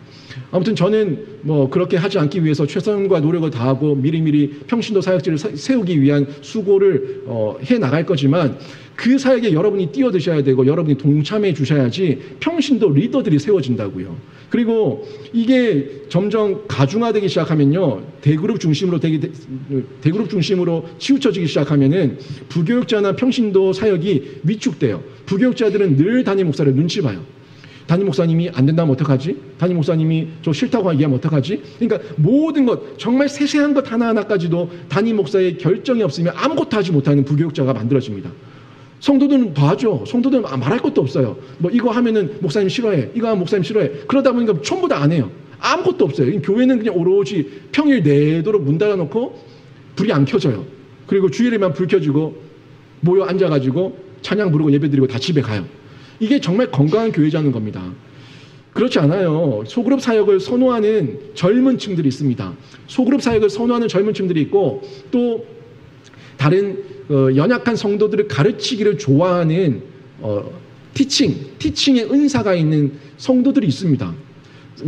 아무튼 저는 뭐 그렇게 하지 않기 위해서 최선과 노력을 다하고 미리미리 평신도 사역지를 세우기 위한 수고를 해 나갈 거지만 그 사역에 여러분이 뛰어드셔야 되고 여러분이 동참해 주셔야지 평신도 리더들이 세워진다고요. 그리고 이게 점점 가중화되기 시작하면요. 대그룹 중심으로 치우쳐지기 시작하면은 부교육자나 평신도 사역이 위축돼요. 부교육자들은 늘 담임 목사를 눈치 봐요. 담임 목사님이 안 된다면 어떡하지? 담임 목사님이 저 싫다고 얘기하면 어떡하지? 그러니까 모든 것, 정말 세세한 것 하나하나까지도 담임 목사의 결정이 없으면 아무것도 하지 못하는 부교육자가 만들어집니다. 성도들은 더 하죠. 성도들은 말할 것도 없어요. 뭐 이거 하면은 목사님 싫어해. 이거 하면 목사님 싫어해. 그러다 보니까 전부 다 안 해요. 아무것도 없어요. 교회는 그냥 오로지 평일 내도록 문 닫아놓고 불이 안 켜져요. 그리고 주일에만 불 켜지고 모여 앉아가지고 찬양 부르고 예배 드리고 다 집에 가요. 이게 정말 건강한 교회자는 겁니다. 그렇지 않아요. 소그룹 사역을 선호하는 젊은 층들이 있습니다. 소그룹 사역을 선호하는 젊은 층들이 있고 또 다른 연약한 성도들을 가르치기를 좋아하는 티칭의 은사가 있는 성도들이 있습니다.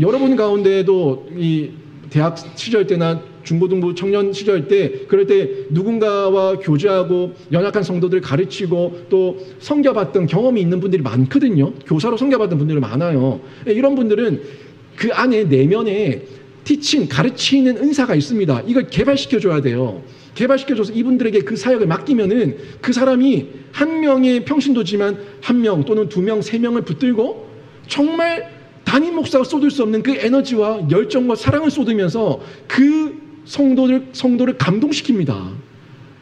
여러분 가운데에도 이 대학 시절 때나 중고등부 청년 시절 때 그럴 때 누군가와 교제하고 연약한 성도들을 가르치고 또 섬겨봤던 경험이 있는 분들이 많거든요. 교사로 섬겨봤던 분들이 많아요. 이런 분들은 그 안에 내면에 가르치는 은사가 있습니다. 이걸 개발시켜줘야 돼요. 개발시켜줘서 이분들에게 그 사역을 맡기면은 그 사람이 한 명의 평신도지만 한 명 또는 두 명, 세 명을 붙들고 정말 담임 목사가 쏟을 수 없는 그 에너지와 열정과 사랑을 쏟으면서 그 성도를 감동시킵니다.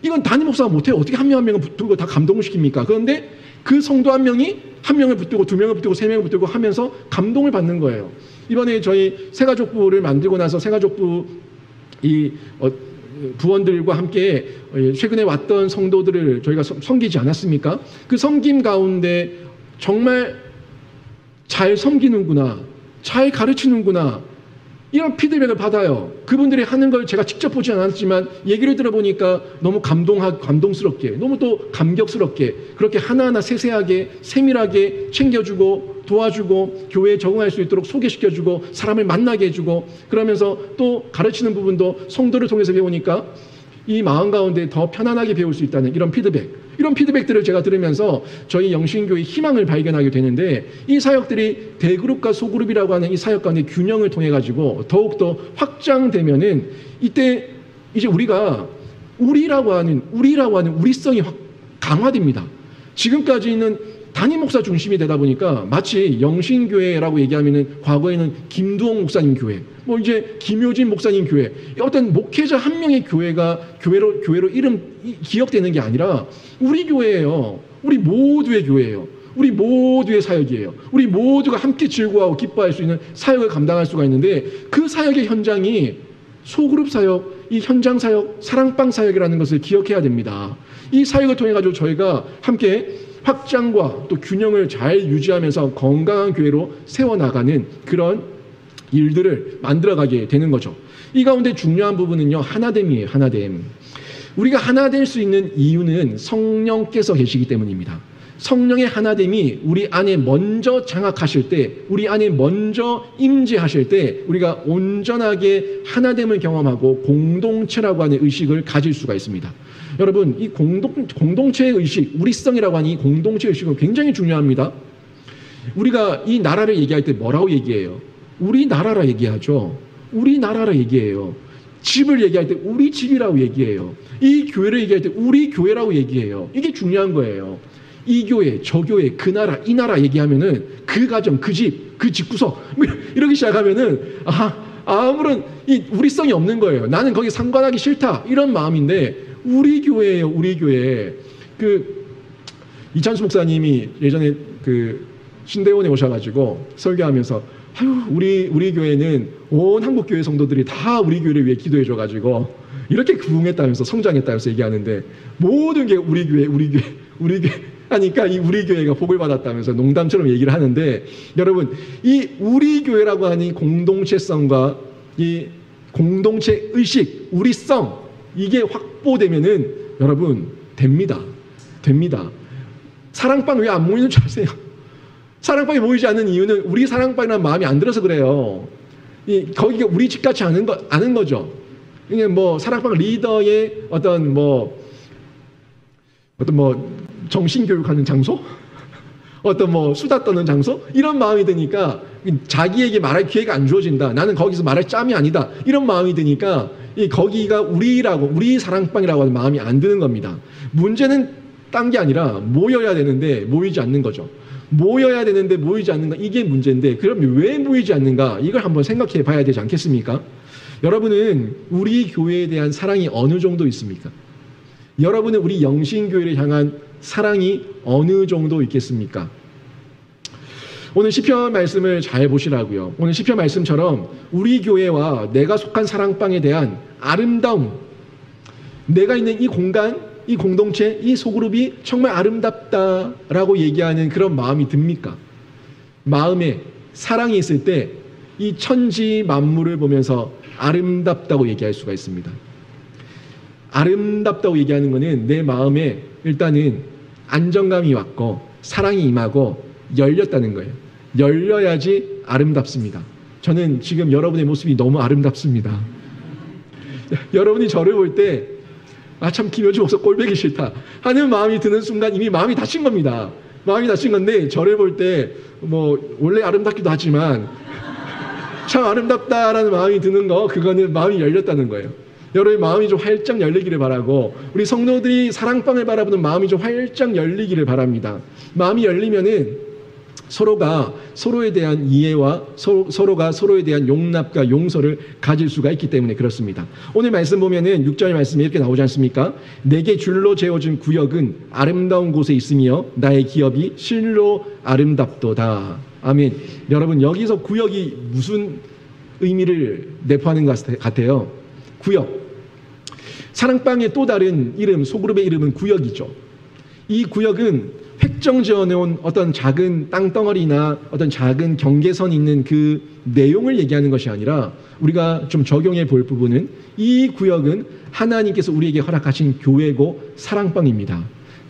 이건 담임 목사가 못해요. 어떻게 한 명 한 명을 붙들고 다 감동을 시킵니까? 그런데 그 성도 한 명이 한 명을 붙들고 두 명을 붙들고 세 명을 붙들고 하면서 감동을 받는 거예요. 이번에 저희 새가족부를 만들고 나서 새가족부 부원들과 함께 최근에 왔던 성도들을 저희가 섬기지 않았습니까? 그 섬김 가운데 정말 잘 섬기는구나, 잘 가르치는구나, 이런 피드백을 받아요. 그분들이 하는 걸 제가 직접 보지 않았지만 얘기를 들어보니까 너무 감동스럽게, 너무 또 감격스럽게 그렇게 하나하나 세세하게 세밀하게 챙겨주고 도와주고 교회에 적응할 수 있도록 소개시켜주고 사람을 만나게 해주고 그러면서 또 가르치는 부분도 성도를 통해서 배우니까 이 마음 가운데 더 편안하게 배울 수 있다는 이런 피드백들을 제가 들으면서 저희 영신교회 희망을 발견하게 되는데 이 사역들이 대그룹과 소그룹이라고 하는 이 사역 가운데 균형을 통해 가지고 더욱더 확장되면은 이때 이제 우리라고 하는 우리성이 강화됩니다. 지금까지는 담임 목사 중심이 되다 보니까 마치 영신교회라고 얘기하면은 과거에는 김두홍 목사님 교회, 뭐 이제 김효진 목사님 교회, 어떤 목회자 한 명의 교회로 이름 기억되는 게 아니라 우리 교회예요. 우리 모두의 교회예요. 우리 모두의 사역이에요. 우리 모두가 함께 즐거워하고 기뻐할 수 있는 사역을 감당할 수가 있는데 그 사역의 현장이 소그룹 사역, 이 현장 사역, 사랑방 사역이라는 것을 기억해야 됩니다. 이 사역을 통해 가지고 저희가 함께 확장과 또 균형을 잘 유지하면서 건강한 교회로 세워나가는 그런 일들을 만들어가게 되는 거죠. 이 가운데 중요한 부분은요, 하나됨이에요. 하나됨. 우리가 하나 될 수 있는 이유는 성령께서 계시기 때문입니다. 성령의 하나됨이 우리 안에 먼저 장악하실 때, 우리 안에 먼저 임재하실 때 우리가 온전하게 하나됨을 경험하고 공동체라고 하는 의식을 가질 수가 있습니다. 여러분, 이 공동체의 의식, 우리성이라고 하는 이 공동체 의식은 굉장히 중요합니다. 우리가 이 나라를 얘기할 때 뭐라고 얘기해요? 우리나라라 얘기하죠. 우리나라라 얘기해요. 집을 얘기할 때 우리 집이라고 얘기해요. 이 교회를 얘기할 때 우리 교회라고 얘기해요. 이게 중요한 거예요. 이 교회, 저 교회, 그 나라, 이 나라 얘기하면은 그 가정, 그 집, 그 집구석 이렇게 시작하면은 아무런 이 우리성이 없는 거예요. 나는 거기 상관하기 싫다 이런 마음인데 우리 교회예요. 우리 교회. 이찬수 목사님이 예전에 신대원에 오셔가지고 설교하면서 우리 교회는 온 한국 교회 성도들이 다 우리 교회를 위해 기도해줘가지고 이렇게 부흥했다면서 성장했다면서 얘기하는데 모든 게 우리 교회 하니까 이 우리 교회가 복을 받았다면서 농담처럼 얘기를 하는데 여러분 이 우리 교회라고 하는 이 공동체성과 이 공동체 의식, 우리성 이게 확보되면은 여러분 됩니다. 사랑방 왜 안 모이는 줄 아세요? 사랑방에 모이지 않는 이유는 우리 사랑방이라는 마음이 안 들어서 그래요. 거기가 우리 집같이 아는 거죠. 이게 뭐 사랑방 리더의 어떤 정신교육하는 장소? 어떤 수다 떠는 장소? 이런 마음이 드니까 자기에게 말할 기회가 안 주어진다. 나는 거기서 말할 짬이 아니다. 이런 마음이 드니까 거기가 우리 사랑방이라고 하는 마음이 안 드는 겁니다. 문제는 딴 게 아니라 모여야 되는데 모이지 않는 거죠. 모여야 되는데 모이지 않는가 이게 문제인데 그럼 왜 모이지 않는가 이걸 한번 생각해 봐야 되지 않겠습니까? 여러분은 우리 교회에 대한 사랑이 어느 정도 있습니까? 여러분은 우리 영신교회를 향한 사랑이 어느 정도 있겠습니까? 오늘 시편 말씀을 잘 보시라고요. 오늘 시편 말씀처럼 우리 교회와 내가 속한 사랑방에 대한 아름다움, 내가 있는 이 공간, 이 공동체, 이 소그룹이 정말 아름답다라고 얘기하는 그런 마음이 듭니까? 마음에 사랑이 있을 때 이 천지 만물을 보면서 아름답다고 얘기할 수가 있습니다. 아름답다고 얘기하는 것은 내 마음에 일단은 안정감이 왔고 사랑이 임하고 열렸다는 거예요. 열려야지 아름답습니다. 저는 지금 여러분의 모습이 너무 아름답습니다. 여러분이 저를 볼 때 참 김효주 목사 꼴보기 싫다 하는 마음이 드는 순간 이미 마음이 닫힌 겁니다. 마음이 닫힌 건데 저를 볼 때 원래 아름답기도 하지만 참 아름답다라는 마음이 드는 거, 그거는 마음이 열렸다는 거예요. 여러분의 마음이 좀 활짝 열리기를 바라고, 우리 성도들이 사랑방을 바라보는 마음이 좀 활짝 열리기를 바랍니다. 마음이 열리면은 서로가 서로에 대한 이해와 서로가 서로에 대한 용납과 용서를 가질 수가 있기 때문에 그렇습니다. 오늘 말씀 보면은 6절 말씀이 이렇게 나오지 않습니까? 내게 줄로 재워준 구역은 아름다운 곳에 있으며 나의 기업이 실로 아름답도다. 아멘. 여러분, 여기서 구역이 무슨 의미를 내포하는 것 같아요? 구역. 사랑방의 또 다른 이름, 소그룹의 이름은 구역이죠. 이 구역은 획정 지어놓은 어떤 작은 땅덩어리나 어떤 작은 경계선이 있는 그 내용을 얘기하는 것이 아니라, 우리가 좀 적용해 볼 부분은 이 구역은 하나님께서 우리에게 허락하신 교회고 사랑방입니다.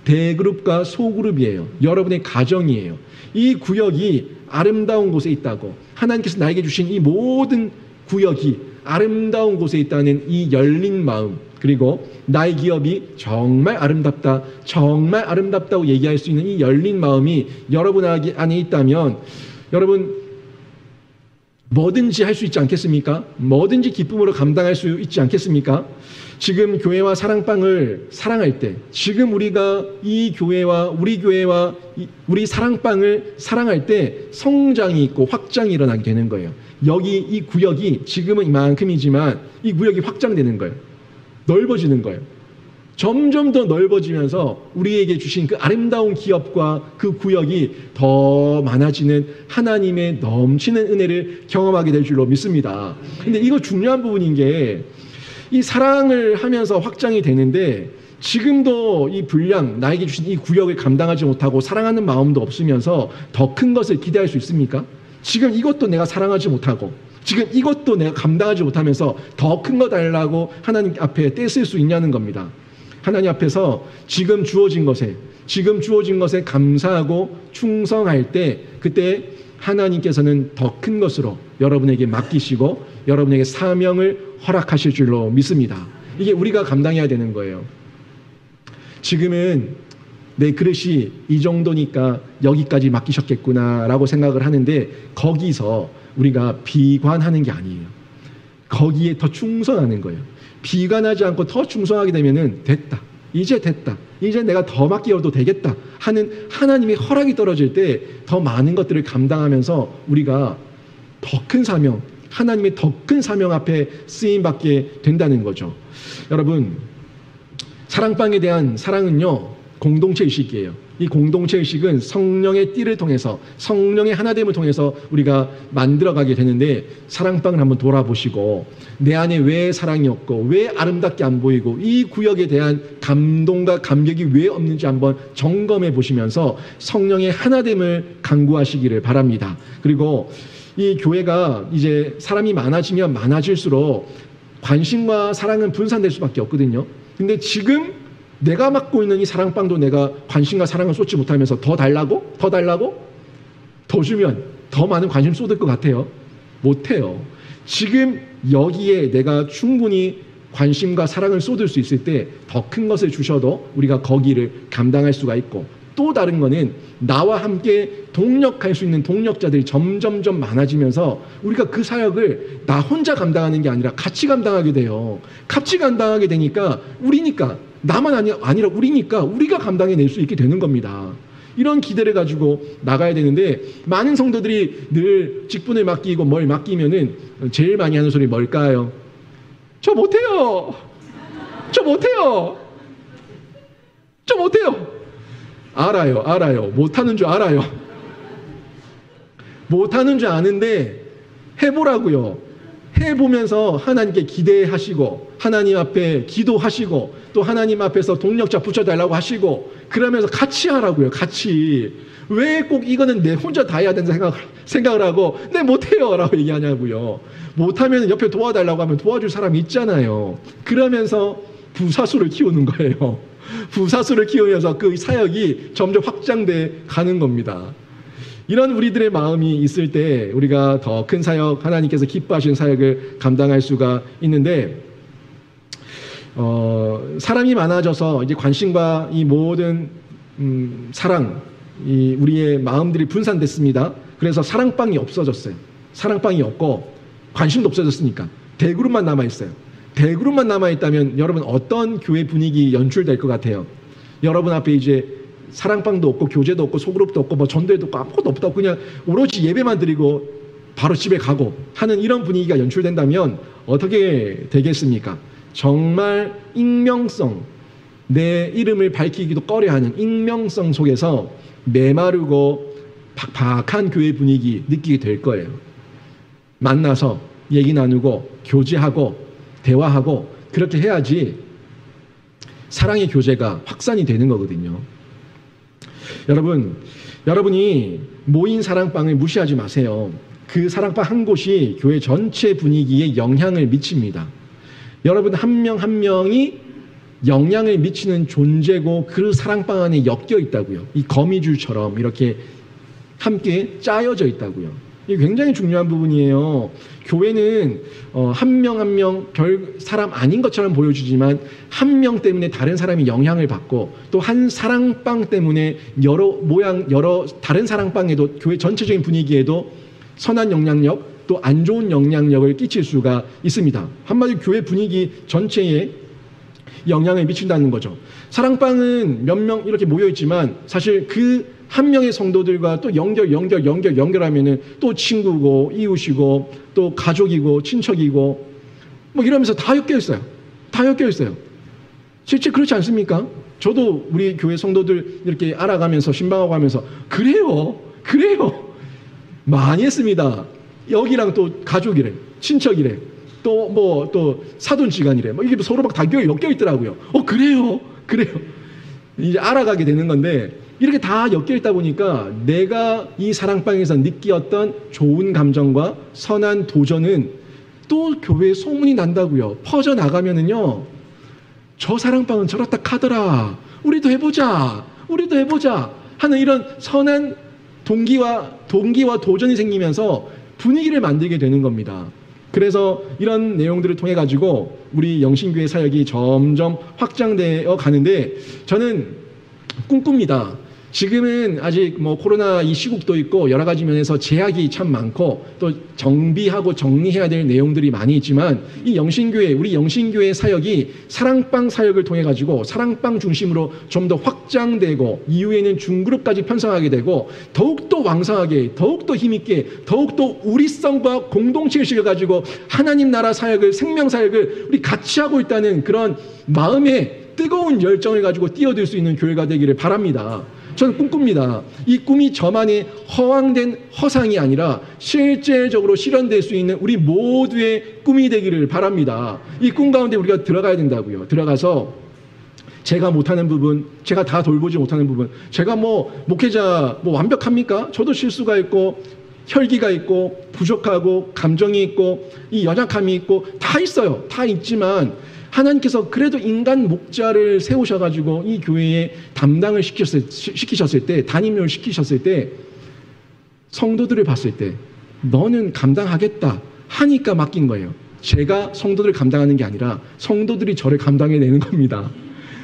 대그룹과 소그룹이에요. 여러분의 가정이에요. 이 구역이 아름다운 곳에 있다고, 하나님께서 나에게 주신 이 모든 구역이 아름다운 곳에 있다는 이 열린 마음, 그리고 나의 기업이 정말 아름답다, 정말 아름답다고 얘기할 수 있는 이 열린 마음이 여러분 안에 있다면, 여러분 뭐든지 할 수 있지 않겠습니까? 뭐든지 기쁨으로 감당할 수 있지 않겠습니까? 지금 교회와 사랑방을 사랑할 때, 지금 우리가 이 교회와 우리 사랑방을 사랑할 때 성장이 있고 확장이 일어나게 되는 거예요. 여기 이 구역이 지금은 이만큼이지만 이 구역이 확장되는 거예요. 넓어지는 거예요. 점점 더 넓어지면서 우리에게 주신 그 아름다운 기업과 그 구역이 더 많아지는 하나님의 넘치는 은혜를 경험하게 될 줄로 믿습니다. 근데 이거 중요한 부분인 게, 이 사랑을 하면서 확장이 되는데 지금도 이 분량, 나에게 주신 이 구역을 감당하지 못하고 사랑하는 마음도 없으면서 더 큰 것을 기대할 수 있습니까? 지금 이것도 내가 사랑하지 못하고 지금 이것도 내가 감당하지 못하면서 더 큰 거 달라고 하나님 앞에 떼쓸 수 있냐는 겁니다. 하나님 앞에서 지금 주어진 것에 감사하고 충성할 때, 그때 하나님께서는 더 큰 것으로 여러분에게 맡기시고 여러분에게 사명을 허락하실 줄로 믿습니다. 이게 우리가 감당해야 되는 거예요. 지금은 내 그릇이 이 정도니까 여기까지 맡기셨겠구나라고 생각을 하는데, 거기서 우리가 비관하는 게 아니에요. 거기에 더 충성하는 거예요. 비관하지 않고 더 충성하게 되면은 됐다, 이제 됐다, 이제 내가 더 맡겨도 되겠다 하는 하나님의 허락이 떨어질 때 더 많은 것들을 감당하면서 우리가 더 큰 사명, 하나님의 더 큰 사명 앞에 쓰임받게 된다는 거죠. 여러분, 사랑방에 대한 사랑은요, 공동체 의식이에요. 이 공동체 의식은 성령의 띠를 통해서, 성령의 하나됨을 통해서 우리가 만들어가게 되는데, 사랑방을 한번 돌아보시고 내 안에 왜 사랑이 없고 왜 아름답게 안 보이고 이 구역에 대한 감동과 감격이 왜 없는지 한번 점검해 보시면서 성령의 하나됨을 간구하시기를 바랍니다. 그리고 이 교회가 이제 사람이 많아지면 많아질수록 관심과 사랑은 분산될 수밖에 없거든요. 근데 지금 내가 맡고 있는 이 사랑방도 내가 관심과 사랑을 쏟지 못하면서 더 달라고? 더 주면 더 많은 관심 쏟을 것 같아요? 못해요. 지금 여기에 내가 충분히 관심과 사랑을 쏟을 수 있을 때 더 큰 것을 주셔도 우리가 거기를 감당할 수가 있고, 또 다른 거는 나와 함께 동력할 수 있는 동력자들이 점점점 많아지면서 우리가 그 사역을 나 혼자 감당하는 게 아니라 같이 감당하게 돼요. 같이 감당하게 되니까 우리니까, 나만 아니라 우리니까 우리가 감당해낼 수 있게 되는 겁니다. 이런 기대를 가지고 나가야 되는데, 많은 성도들이 늘 직분을 맡기고 뭘 맡기면은 제일 많이 하는 소리 뭘까요? 저 못해요. 알아요. 못하는 줄 알아요. 못하는 줄 아는데 해보라고요. 해보면서 하나님께 기대하시고 하나님 앞에 기도하시고 또 하나님 앞에서 동력자 붙여달라고 하시고 그러면서 같이 하라고요. 같이. 왜 꼭 이거는 내 혼자 다 해야 된다 생각을 하고 네 못해요 라고 얘기하냐고요. 못하면 옆에 도와달라고 하면 도와줄 사람이 있잖아요. 그러면서 부사수를 키우는 거예요. 부사수를 키우면서 그 사역이 점점 확장돼 가는 겁니다. 이런 우리들의 마음이 있을 때 우리가 더 큰 사역, 하나님께서 기뻐하시는 사역을 감당할 수가 있는데 사람이 많아져서 이제 관심과 이 모든 사랑, 이 우리의 마음들이 분산됐습니다. 그래서 사랑방이 없어졌어요. 사랑방이 없고 관심도 없어졌으니까 대그룹만 남아있어요. 대그룹만 남아있다면 여러분 어떤 교회 분위기 연출될 것 같아요? 여러분 앞에 이제 사랑방도 없고 교제도 없고 소그룹도 없고 뭐 전도회도 없고 아무것도 없다고 그냥 오로지 예배만 드리고 바로 집에 가고 하는 이런 분위기가 연출된다면 어떻게 되겠습니까? 정말 익명성, 내 이름을 밝히기도 꺼려하는 익명성 속에서 메마르고 팍팍한 교회 분위기 느끼게 될 거예요. 만나서 얘기 나누고 교제하고 대화하고 그렇게 해야지 사랑의 교제가 확산이 되는 거거든요. 여러분이 모인 사랑방을 무시하지 마세요. 그 사랑방 한 곳이 교회 전체 분위기에 영향을 미칩니다. 여러분 한 명 한 명이 영향을 미치는 존재고 그 사랑방 안에 엮여 있다고요. 이 거미줄처럼 이렇게 함께 짜여져 있다고요. 이게 굉장히 중요한 부분이에요. 교회는 한 명 한 명 별 사람 아닌 것처럼 보여주지만 한 명 때문에 다른 사람이 영향을 받고 또 한 사랑방 때문에 여러 다른 사랑방에도 교회 전체적인 분위기에도 선한 영향력 또 안 좋은 영향력을 끼칠 수가 있습니다. 한마디로 교회 분위기 전체에 영향을 미친다는 거죠. 사랑방은 몇 명 이렇게 모여 있지만 사실 그 한 명의 성도들과 또 연결하면은 또 친구고 이웃이고 또 가족이고 친척이고 뭐 이러면서 다 엮여 있어요. 다 엮여 있어요. 실제 그렇지 않습니까? 저도 우리 교회 성도들 이렇게 알아가면서 신방하고 하면서 그래요. 많이 했습니다. 여기랑 또 가족이래, 친척이래, 또 사돈지간이래. 뭐 이게 서로 막 다 엮여 있더라고요. 그래요. 이제 알아가게 되는 건데 이렇게 다 엮여 있다 보니까 내가 이 사랑방에서 느끼었던 좋은 감정과 선한 도전은 또 교회에 소문이 난다고요. 퍼져 나가면은요. 저 사랑방은 저렇다 카더라. 우리도 해보자 하는 이런 선한 동기와 도전이 생기면서 분위기를 만들게 되는 겁니다. 그래서 이런 내용들을 통해 가지고 우리 영신교회 사역이 점점 확장되어 가는데 저는 꿈꿉니다. 지금은 아직 뭐 코로나 이 시국도 있고 여러 가지 면에서 제약이 참 많고 또 정비하고 정리해야 될 내용들이 많이 있지만 이 영신교회, 우리 영신교회 사역이 사랑방 사역을 통해 가지고 사랑방 중심으로 좀 더 확장되고 이후에는 중그룹까지 편성하게 되고 더욱더 왕성하게, 더욱더 힘있게, 더욱더 우리성과 공동체의식을 가지고 하나님 나라 사역을, 생명 사역을 우리 같이 하고 있다는 그런 마음의 뜨거운 열정을 가지고 뛰어들 수 있는 교회가 되기를 바랍니다. 저는 꿈꿉니다. 이 꿈이 저만의 허황된 허상이 아니라 실제적으로 실현될 수 있는 우리 모두의 꿈이 되기를 바랍니다. 이 꿈 가운데 우리가 들어가야 된다고요. 들어가서 제가 못하는 부분, 제가 다 돌보지 못하는 부분, 제가 목회자 완벽합니까? 저도 실수가 있고 혈기가 있고 부족하고 감정이 있고 이 연약함이 있고 다 있어요. 다 있지만 하나님께서 그래도 인간 목자를 세우셔가지고 이 교회에 담당을 시키셨을 때, 담임을 시키셨을 때, 성도들을 봤을 때, 너는 감당하겠다 하니까 맡긴 거예요. 제가 성도들을 감당하는 게 아니라 성도들이 저를 감당해내는 겁니다.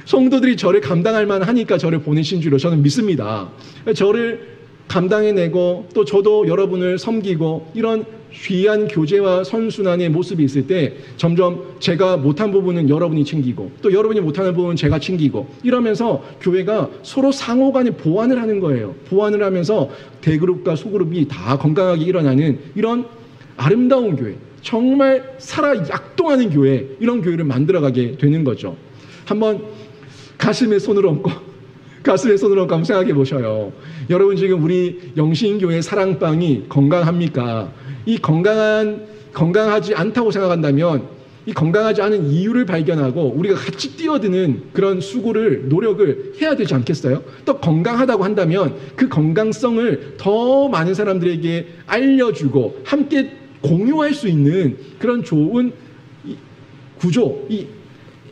성도들이 저를 감당할 만하니까 저를 보내신 줄로 저는 믿습니다. 저를 감당해내고 또 저도 여러분을 섬기고 이런 귀한 교제와 선순환의 모습이 있을 때 점점 제가 못한 부분은 여러분이 챙기고 또 여러분이 못하는 부분은 제가 챙기고 이러면서 교회가 서로 상호간에 보완을 하는 거예요. 보완을 하면서 대그룹과 소그룹이 다 건강하게 일어나는 이런 아름다운 교회, 정말 살아 약동하는 교회, 이런 교회를 만들어가게 되는 거죠. 한번 가슴에 손을 얹고 한번 생각해 보셔요. 여러분 지금 우리 영신교회 사랑방이 건강합니까? 이 건강하지 않다고 생각한다면 이 건강하지 않은 이유를 발견하고 우리가 같이 뛰어드는 그런 수고를, 노력을 해야 되지 않겠어요? 또 건강하다고 한다면 그 건강성을 더 많은 사람들에게 알려주고 함께 공유할 수 있는 그런 좋은 구조, 이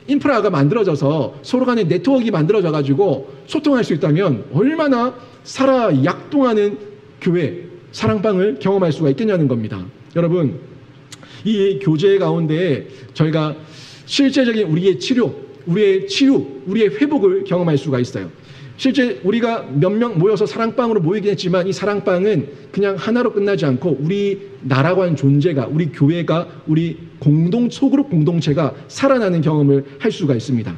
인프라가 만들어져서 서로 간에 네트워크가 만들어져 가지고 소통할 수 있다면 얼마나 살아 약동하는 교회, 사랑방을 경험할 수가 있겠냐는 겁니다. 여러분, 이 교제 가운데 저희가 실제적인 우리의 치료, 우리의 치유, 우리의 회복을 경험할 수가 있어요. 실제 우리가 몇 명 모여서 사랑방으로 모이긴 했지만 이 사랑방은 그냥 하나로 끝나지 않고 우리 나라고 하는 존재가, 우리 교회가, 우리 소그룹 공동체가 살아나는 경험을 할 수가 있습니다.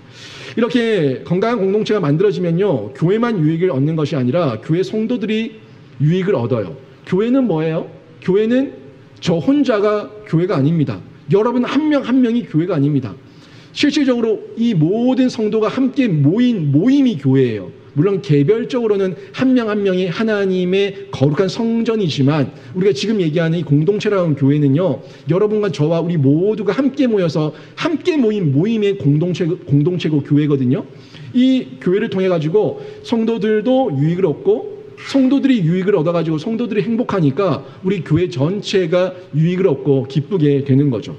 이렇게 건강한 공동체가 만들어지면요, 교회만 유익을 얻는 것이 아니라 교회 성도들이 유익을 얻어요. 교회는 뭐예요? 교회는 저 혼자가 교회가 아닙니다. 여러분 한 명 한 명이 교회가 아닙니다. 실질적으로 이 모든 성도가 함께 모인 모임이 교회예요. 물론 개별적으로는 한 명 한 명이 하나님의 거룩한 성전이지만 우리가 지금 얘기하는 이 공동체라는 교회는요, 여러분과 저와 우리 모두가 함께 모여서 함께 모인 모임의 공동체고 교회거든요. 이 교회를 통해 가지고 성도들도 유익을 얻고 성도들이 유익을 얻어가지고 성도들이 행복하니까 우리 교회 전체가 유익을 얻고 기쁘게 되는 거죠.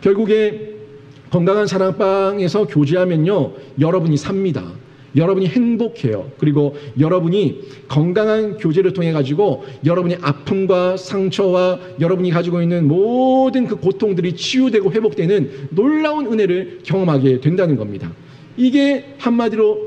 결국에 건강한 사랑방에서 교제하면요, 여러분이 삽니다. 여러분이 행복해요. 그리고 여러분이 건강한 교제를 통해 가지고 여러분의 아픔과 상처와 여러분이 가지고 있는 모든 그 고통들이 치유되고 회복되는 놀라운 은혜를 경험하게 된다는 겁니다. 이게 한마디로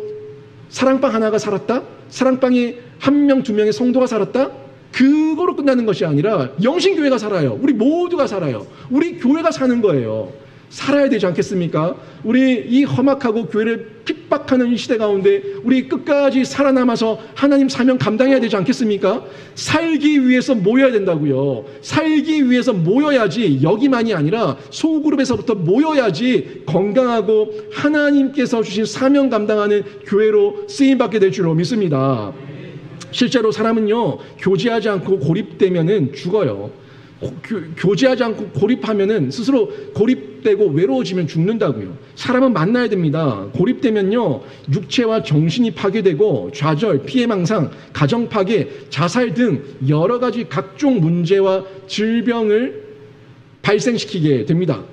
사랑방 하나가 살았다? 사랑방에 한 명, 두 명의 성도가 살았다? 그거로 끝나는 것이 아니라 영신교회가 살아요. 우리 모두가 살아요. 우리 교회가 사는 거예요. 살아야 되지 않겠습니까? 우리 이 험악하고 교회를 핍박하는 이 시대 가운데 우리 끝까지 살아남아서 하나님 사명 감당해야 되지 않겠습니까? 살기 위해서 모여야 된다고요. 살기 위해서 모여야지, 여기만이 아니라 소그룹에서부터 모여야지 건강하고 하나님께서 주신 사명 감당하는 교회로 쓰임받게 될 줄로 믿습니다. 실제로 사람은요, 교제하지 않고 고립되면은 죽어요. 교제하지 않고 고립하면은 스스로 고립되고 외로워지면 죽는다고요. 사람은 만나야 됩니다. 고립되면요, 육체와 정신이 파괴되고 좌절, 피해망상, 가정 파괴, 자살 등 여러 가지 각종 문제와 질병을 발생시키게 됩니다.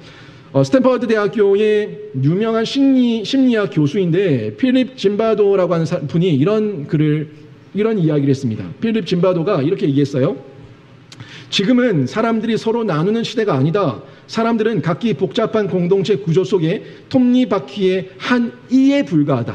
스탠퍼드 대학교의 유명한 심리학 교수인데 필립 짐바도라고 하는 분이 이런 이야기를 했습니다. 필립 짐바도가 이렇게 얘기했어요. 지금은 사람들이 서로 나누는 시대가 아니다. 사람들은 각기 복잡한 공동체 구조 속에 톱니바퀴의 한 이에 불과하다.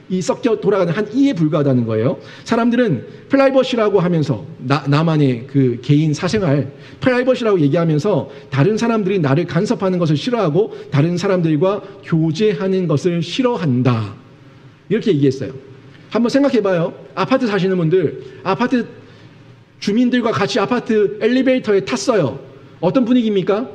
이 섞여 돌아가는 한 이에 불과하다는 거예요. 사람들은 프라이버시라고 하면서 나만의 그 개인 사생활, 프라이버시라고 얘기하면서 다른 사람들이 나를 간섭하는 것을 싫어하고 다른 사람들과 교제하는 것을 싫어한다. 이렇게 얘기했어요. 한번 생각해봐요. 아파트 사시는 분들, 아파트 주민들과 같이 아파트 엘리베이터에 탔어요. 어떤 분위기입니까?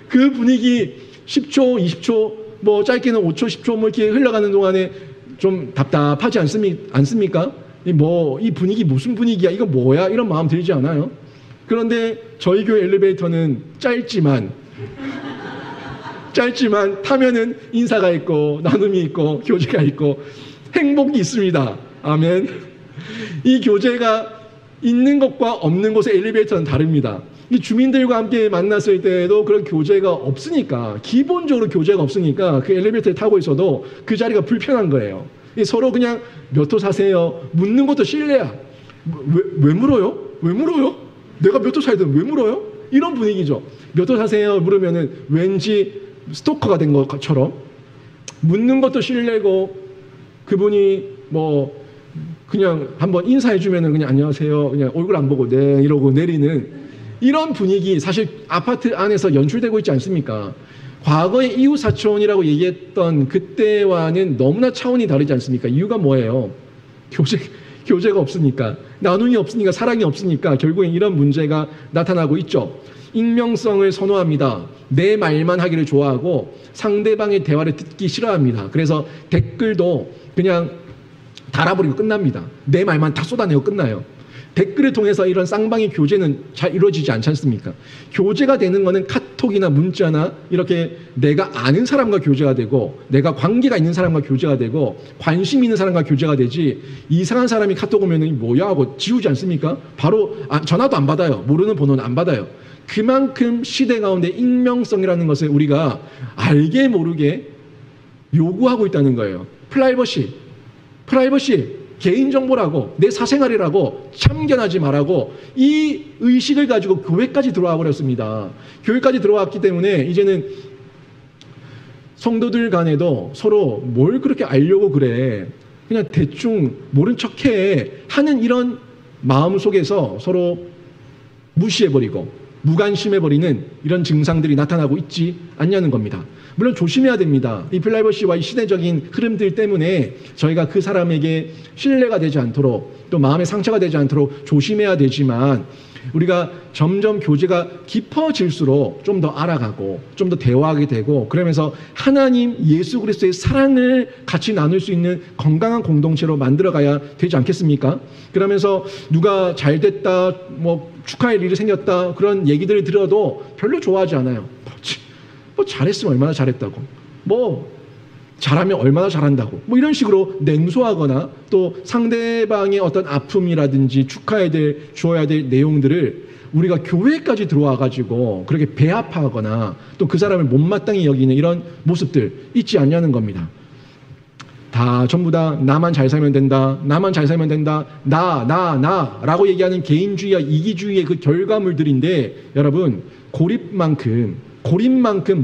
그 분위기 10초, 20초, 뭐 짧게는 5초, 10초 뭐 이렇게 흘러가는 동안에 좀 답답하지 않습니까? 이 분위기 무슨 분위기야? 이거 뭐야? 이런 마음 들지 않아요? 그런데 저희 교회 엘리베이터는 짧지만 타면은 인사가 있고 나눔이 있고 교제가 있고 행복이 있습니다. 아멘. 이 교제가 있는 것과 없는 곳의 엘리베이터는 다릅니다. 이 주민들과 함께 만났을 때에도 그런 교제가 없으니까, 기본적으로 교제가 없으니까 그 엘리베이터에 타고 있어도 그 자리가 불편한 거예요. 서로 그냥 몇 호 사세요? 묻는 것도 실례야. 왜 물어요? 왜 물어요? 내가 몇 호 사야 되는데 왜 물어요? 이런 분위기죠. 몇 호 사세요? 물으면은 왠지 스토커가 된 것처럼 묻는 것도 실례고, 그분이 뭐 그냥 한번 인사해 주면은 그냥 안녕하세요, 그냥 얼굴 안 보고 네 이러고 내리는 이런 분위기, 사실 아파트 안에서 연출되고 있지 않습니까? 과거의 이웃 사촌이라고 얘기했던 그때와는 너무나 차원이 다르지 않습니까? 이유가 뭐예요? 교제가 없으니까, 나눔이 없으니까, 사랑이 없으니까 결국엔 이런 문제가 나타나고 있죠. 익명성을 선호합니다. 내 말만 하기를 좋아하고 상대방의 대화를 듣기 싫어합니다. 그래서 댓글도 그냥 달아버리고 끝납니다. 내 말만 다 쏟아내고 끝나요. 댓글을 통해서 이런 쌍방의 교제는 잘 이루어지지 않지 않습니까? 교제가 되는 거는 카톡이나 문자나 이렇게 내가 아는 사람과 교제가 되고 내가 관계가 있는 사람과 교제가 되고 관심 있는 사람과 교제가 되지, 이상한 사람이 카톡 오면 뭐야 하고 지우지 않습니까? 바로 전화도 안 받아요. 모르는 번호는 안 받아요. 그만큼 시대 가운데 익명성이라는 것을 우리가 알게 모르게 요구하고 있다는 거예요. 프라이버시, 개인정보라고, 내 사생활이라고 참견하지 말라고, 이 의식을 가지고 교회까지 들어와 버렸습니다. 교회까지 들어왔기 때문에 이제는 성도들 간에도 서로 뭘 그렇게 알려고 그래, 그냥 대충 모른 척해 하는 이런 마음 속에서 서로 무시해버리고 무관심해버리는 이런 증상들이 나타나고 있지 않냐는 겁니다. 물론 조심해야 됩니다. 이 프라이버시와 이 시대적인 흐름들 때문에 저희가 그 사람에게 신뢰가 되지 않도록, 또 마음에 상처가 되지 않도록 조심해야 되지만, 우리가 점점 교제가 깊어질수록 좀 더 알아가고 좀 더 대화하게 되고, 그러면서 하나님 예수 그리스도의 사랑을 같이 나눌 수 있는 건강한 공동체로 만들어가야 되지 않겠습니까? 그러면서 누가 잘 됐다, 뭐 축하할 일이 생겼다, 그런 얘기들을 들어도 별로 좋아하지 않아요. 뭐 잘했으면 얼마나 잘했다고, 뭐 잘하면 얼마나 잘한다고, 뭐 이런 식으로 냉소하거나, 또 상대방의 어떤 아픔이라든지 주어야 될 내용들을 우리가 교회까지 들어와 가지고 그렇게 배아파하거나 또 그 사람을 못마땅히 여기는 이런 모습들 있지 않냐는 겁니다. 다 전부 다 나만 잘 살면 된다, 나만 잘 살면 된다, 나라고 얘기하는 개인주의와 이기주의의 그 결과물들인데, 여러분, 고립만큼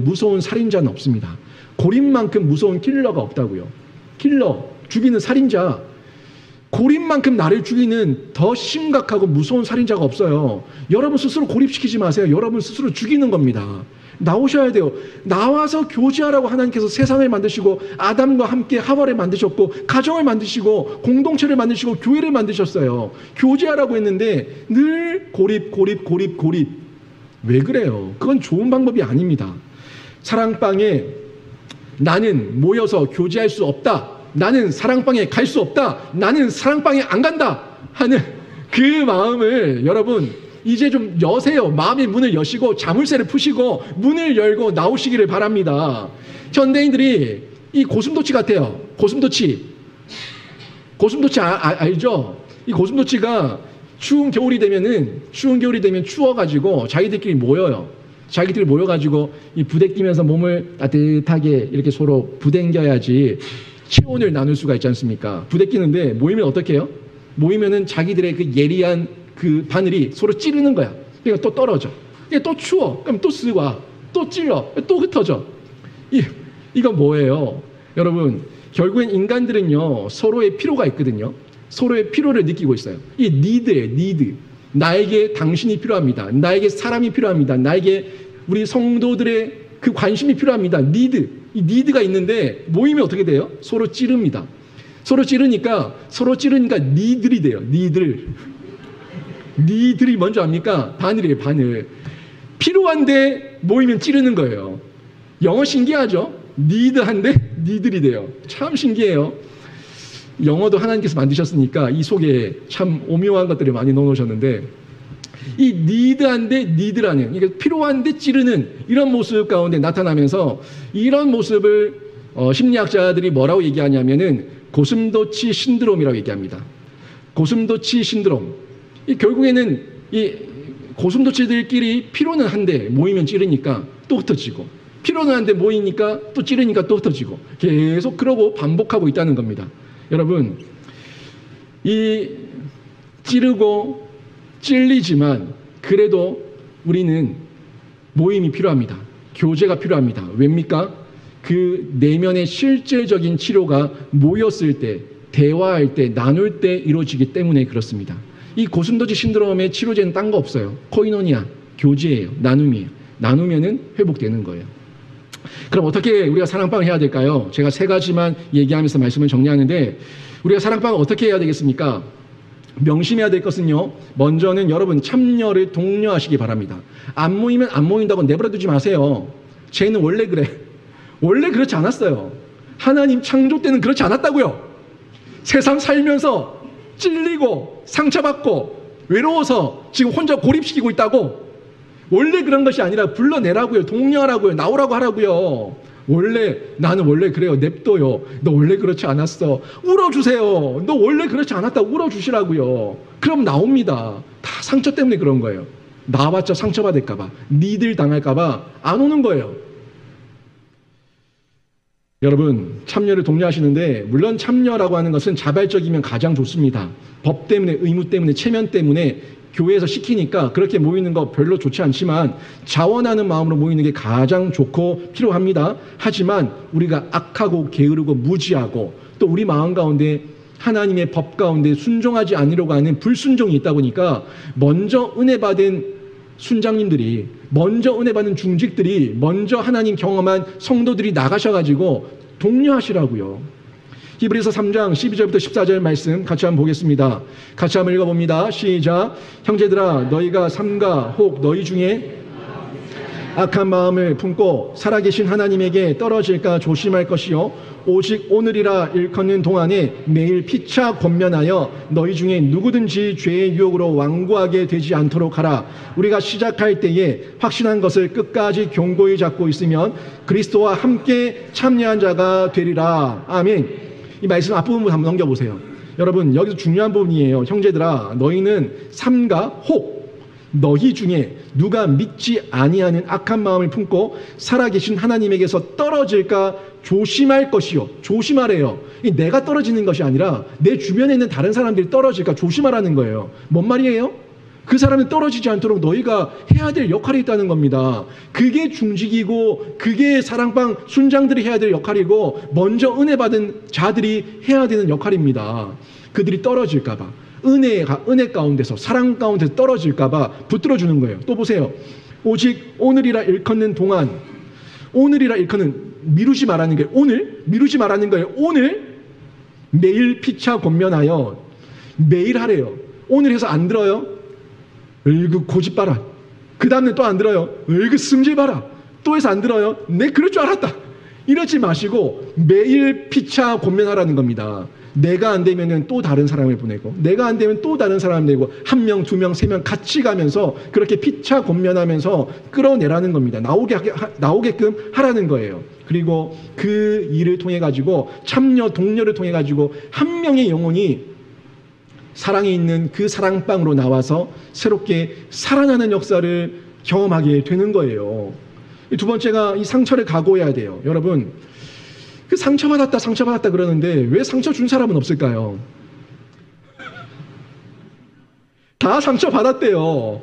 무서운 살인자는 없습니다. 고립만큼 무서운 킬러가 없다고요. 킬러, 죽이는 살인자, 고립만큼 나를 죽이는 더 심각하고 무서운 살인자가 없어요. 여러분 스스로 고립시키지 마세요. 여러분 스스로 죽이는 겁니다. 나오셔야 돼요. 나와서 교제하라고 하나님께서 세상을 만드시고 아담과 함께 하와를 만드셨고 가정을 만드시고 공동체를 만드시고 교회를 만드셨어요. 교제하라고 했는데 늘 고립. 왜 그래요? 그건 좋은 방법이 아닙니다. 사랑방에 나는 모여서 교제할 수 없다, 나는 사랑방에 갈 수 없다, 나는 사랑방에 안 간다 하는 그 마음을 여러분 이제 좀 여세요. 마음의 문을 여시고 자물쇠를 푸시고 문을 열고 나오시기를 바랍니다. 현대인들이 이 고슴도치 같아요. 고슴도치 알죠? 이 고슴도치가 추운 겨울이 되면 추워가지고 자기들끼리 모여가지고 이 부대끼면서 몸을 따뜻하게 이렇게 서로 부댕겨야지 체온을 나눌 수가 있지 않습니까? 부대끼는데 모이면 어떻게 해요? 모이면은 자기들의 그 예리한 그 바늘이 서로 찌르는 거야. 그러니까 또 떨어져. 또 추워. 그럼 또 쓱 와. 또 찔러. 또 흩어져. 이건 뭐예요? 여러분, 결국엔 인간들은요, 서로의 필요가 있거든요. 서로의 필요를 느끼고 있어요. 이 니드예요, 니드. 나에게 당신이 필요합니다. 나에게 사람이 필요합니다. 나에게 우리 성도들의 그 관심이 필요합니다. 니드. 이 니드가 있는데 모이면 어떻게 돼요? 서로 찌릅니다. 서로 찌르니까 니들이 돼요. 니들이 뭔지 압니까? 바늘이에요, 바늘. 필요한데 모이면 찌르는 거예요. 영어 신기하죠? 니드한데 니들이 돼요. 참 신기해요. 영어도 하나님께서 만드셨으니까 이 속에 참 오묘한 것들을 많이 넣어놓으셨는데, 이 니드한데 니드라는, 이게 필요한데 찌르는 이런 모습 가운데 나타나면서, 이런 모습을 심리학자들이 뭐라고 얘기하냐면은 고슴도치 신드롬이라고 얘기합니다. 고슴도치 신드롬. 결국에는 이 고슴도치들끼리 필요는 한데 모이면 찌르니까 또 흩어지고, 필요는 한데 모이니까 또 찌르니까 또 흩어지고, 계속 그러고 반복하고 있다는 겁니다. 여러분, 이 찌르고 찔리지만 그래도 우리는 모임이 필요합니다. 교제가 필요합니다. 왜입니까? 그 내면의 실질적인 치료가 모였을 때, 대화할 때, 나눌 때 이루어지기 때문에 그렇습니다. 이 고슴도치 신드롬의 치료제는 딴 거 없어요. 코이노니아, 교제예요. 나눔이에요. 나누면은 회복되는 거예요. 그럼 어떻게 우리가 사랑방을 해야 될까요? 제가 3가지만 얘기하면서 말씀을 정리하는데, 우리가 사랑방을 어떻게 해야 되겠습니까? 명심해야 될 것은요, 먼저는 여러분 참여를 독려하시기 바랍니다. 안 모이면 안 모인다고 내버려 두지 마세요. 쟤는 원래 그래. 원래 그렇지 않았어요. 하나님 창조 때는 그렇지 않았다고요. 세상 살면서 찔리고 상처받고 외로워서 지금 혼자 고립시키고 있다고? 원래 그런 것이 아니라 불러내라고요. 독려하라고요. 나오라고 하라고요. 나는 원래 그래요. 냅둬요. 너 원래 그렇지 않았어. 울어주세요. 너 원래 그렇지 않았다. 울어주시라고요. 그럼 나옵니다. 다 상처 때문에 그런 거예요. 나와봤자 상처받을까봐, 니들 당할까봐 안 오는 거예요. 여러분, 참여를 독려하시는데 물론 참여라고 하는 것은 자발적이면 가장 좋습니다. 법 때문에, 의무 때문에, 체면 때문에 교회에서 시키니까 그렇게 모이는 거 별로 좋지 않지만 자원하는 마음으로 모이는 게 가장 좋고 필요합니다. 하지만 우리가 악하고 게으르고 무지하고 또 우리 마음 가운데 하나님의 법 가운데 순종하지 않으려고 하는 불순종이 있다 보니까 먼저 은혜 받은 순장님들이, 먼저 은혜 받은 중직들이, 먼저 하나님 경험한 성도들이 나가셔가지고 독려하시라고요. 히브리서 3장 12절부터 14절 말씀 같이 한번 보겠습니다. 같이 한번 읽어봅니다. 시작. 형제들아, 너희가 삼가 혹 너희 중에 악한 마음을 품고 살아계신 하나님에게 떨어질까 조심할 것이요, 오직 오늘이라 일컫는 동안에 매일 피차 권면하여 너희 중에 누구든지 죄의 유혹으로 완고하게 되지 않도록 하라. 우리가 시작할 때에 확신한 것을 끝까지 견고히 잡고 있으면 그리스도와 함께 참여한 자가 되리라. 아멘. 이 말씀 앞부분 한번 넘겨보세요. 여러분, 여기서 중요한 부분이에요. 형제들아, 너희는 삼가 혹 너희 중에 누가 믿지 아니하는 악한 마음을 품고 살아계신 하나님에게서 떨어질까 조심할 것이요. 조심하래요. 내가 떨어지는 것이 아니라 내 주변에 있는 다른 사람들이 떨어질까 조심하라는 거예요. 뭔 말이에요? 그 사람은 떨어지지 않도록 너희가 해야 될 역할이 있다는 겁니다. 그게 중직이고 그게 사랑방 순장들이 해야 될 역할이고 먼저 은혜 받은 자들이 해야 되는 역할입니다. 그들이 떨어질까 봐, 은혜 가운데서, 사랑 가운데서 떨어질까 봐 붙들어 주는 거예요. 또 보세요. 오직 오늘이라 일컫는 동안, 오늘이라 일컫는, 미루지 말라는 거예요. 오늘, 미루지 말라는 거예요. 오늘 매일 피차 권면하여, 매일 하래요. 오늘 해서 안 들어요? 으이그 고집 봐라. 그 다음에 또 안 들어요? 으이그 승질 봐라. 또 해서 안 들어요? 내 그럴 줄 알았다. 이러지 마시고 매일 피차 권면하라는 겁니다. 내가 안 되면 또 다른 사람을 보내고, 내가 안 되면 또 다른 사람을 내고, 한 명, 두 명, 세 명 같이 가면서 그렇게 피차 권면하면서 끌어내라는 겁니다. 나오게끔 하라는 거예요. 그리고 그 일을 통해 가지고, 참여 동료를 통해 가지고 한 명의 영혼이 사랑에 있는 그 사랑방으로 나와서 새롭게 살아나는 역사를 경험하게 되는 거예요. 두 번째가 이 상처를 각오해야 돼요. 여러분, 그 상처받았다 그러는데 왜 상처 준 사람은 없을까요? 다 상처받았대요.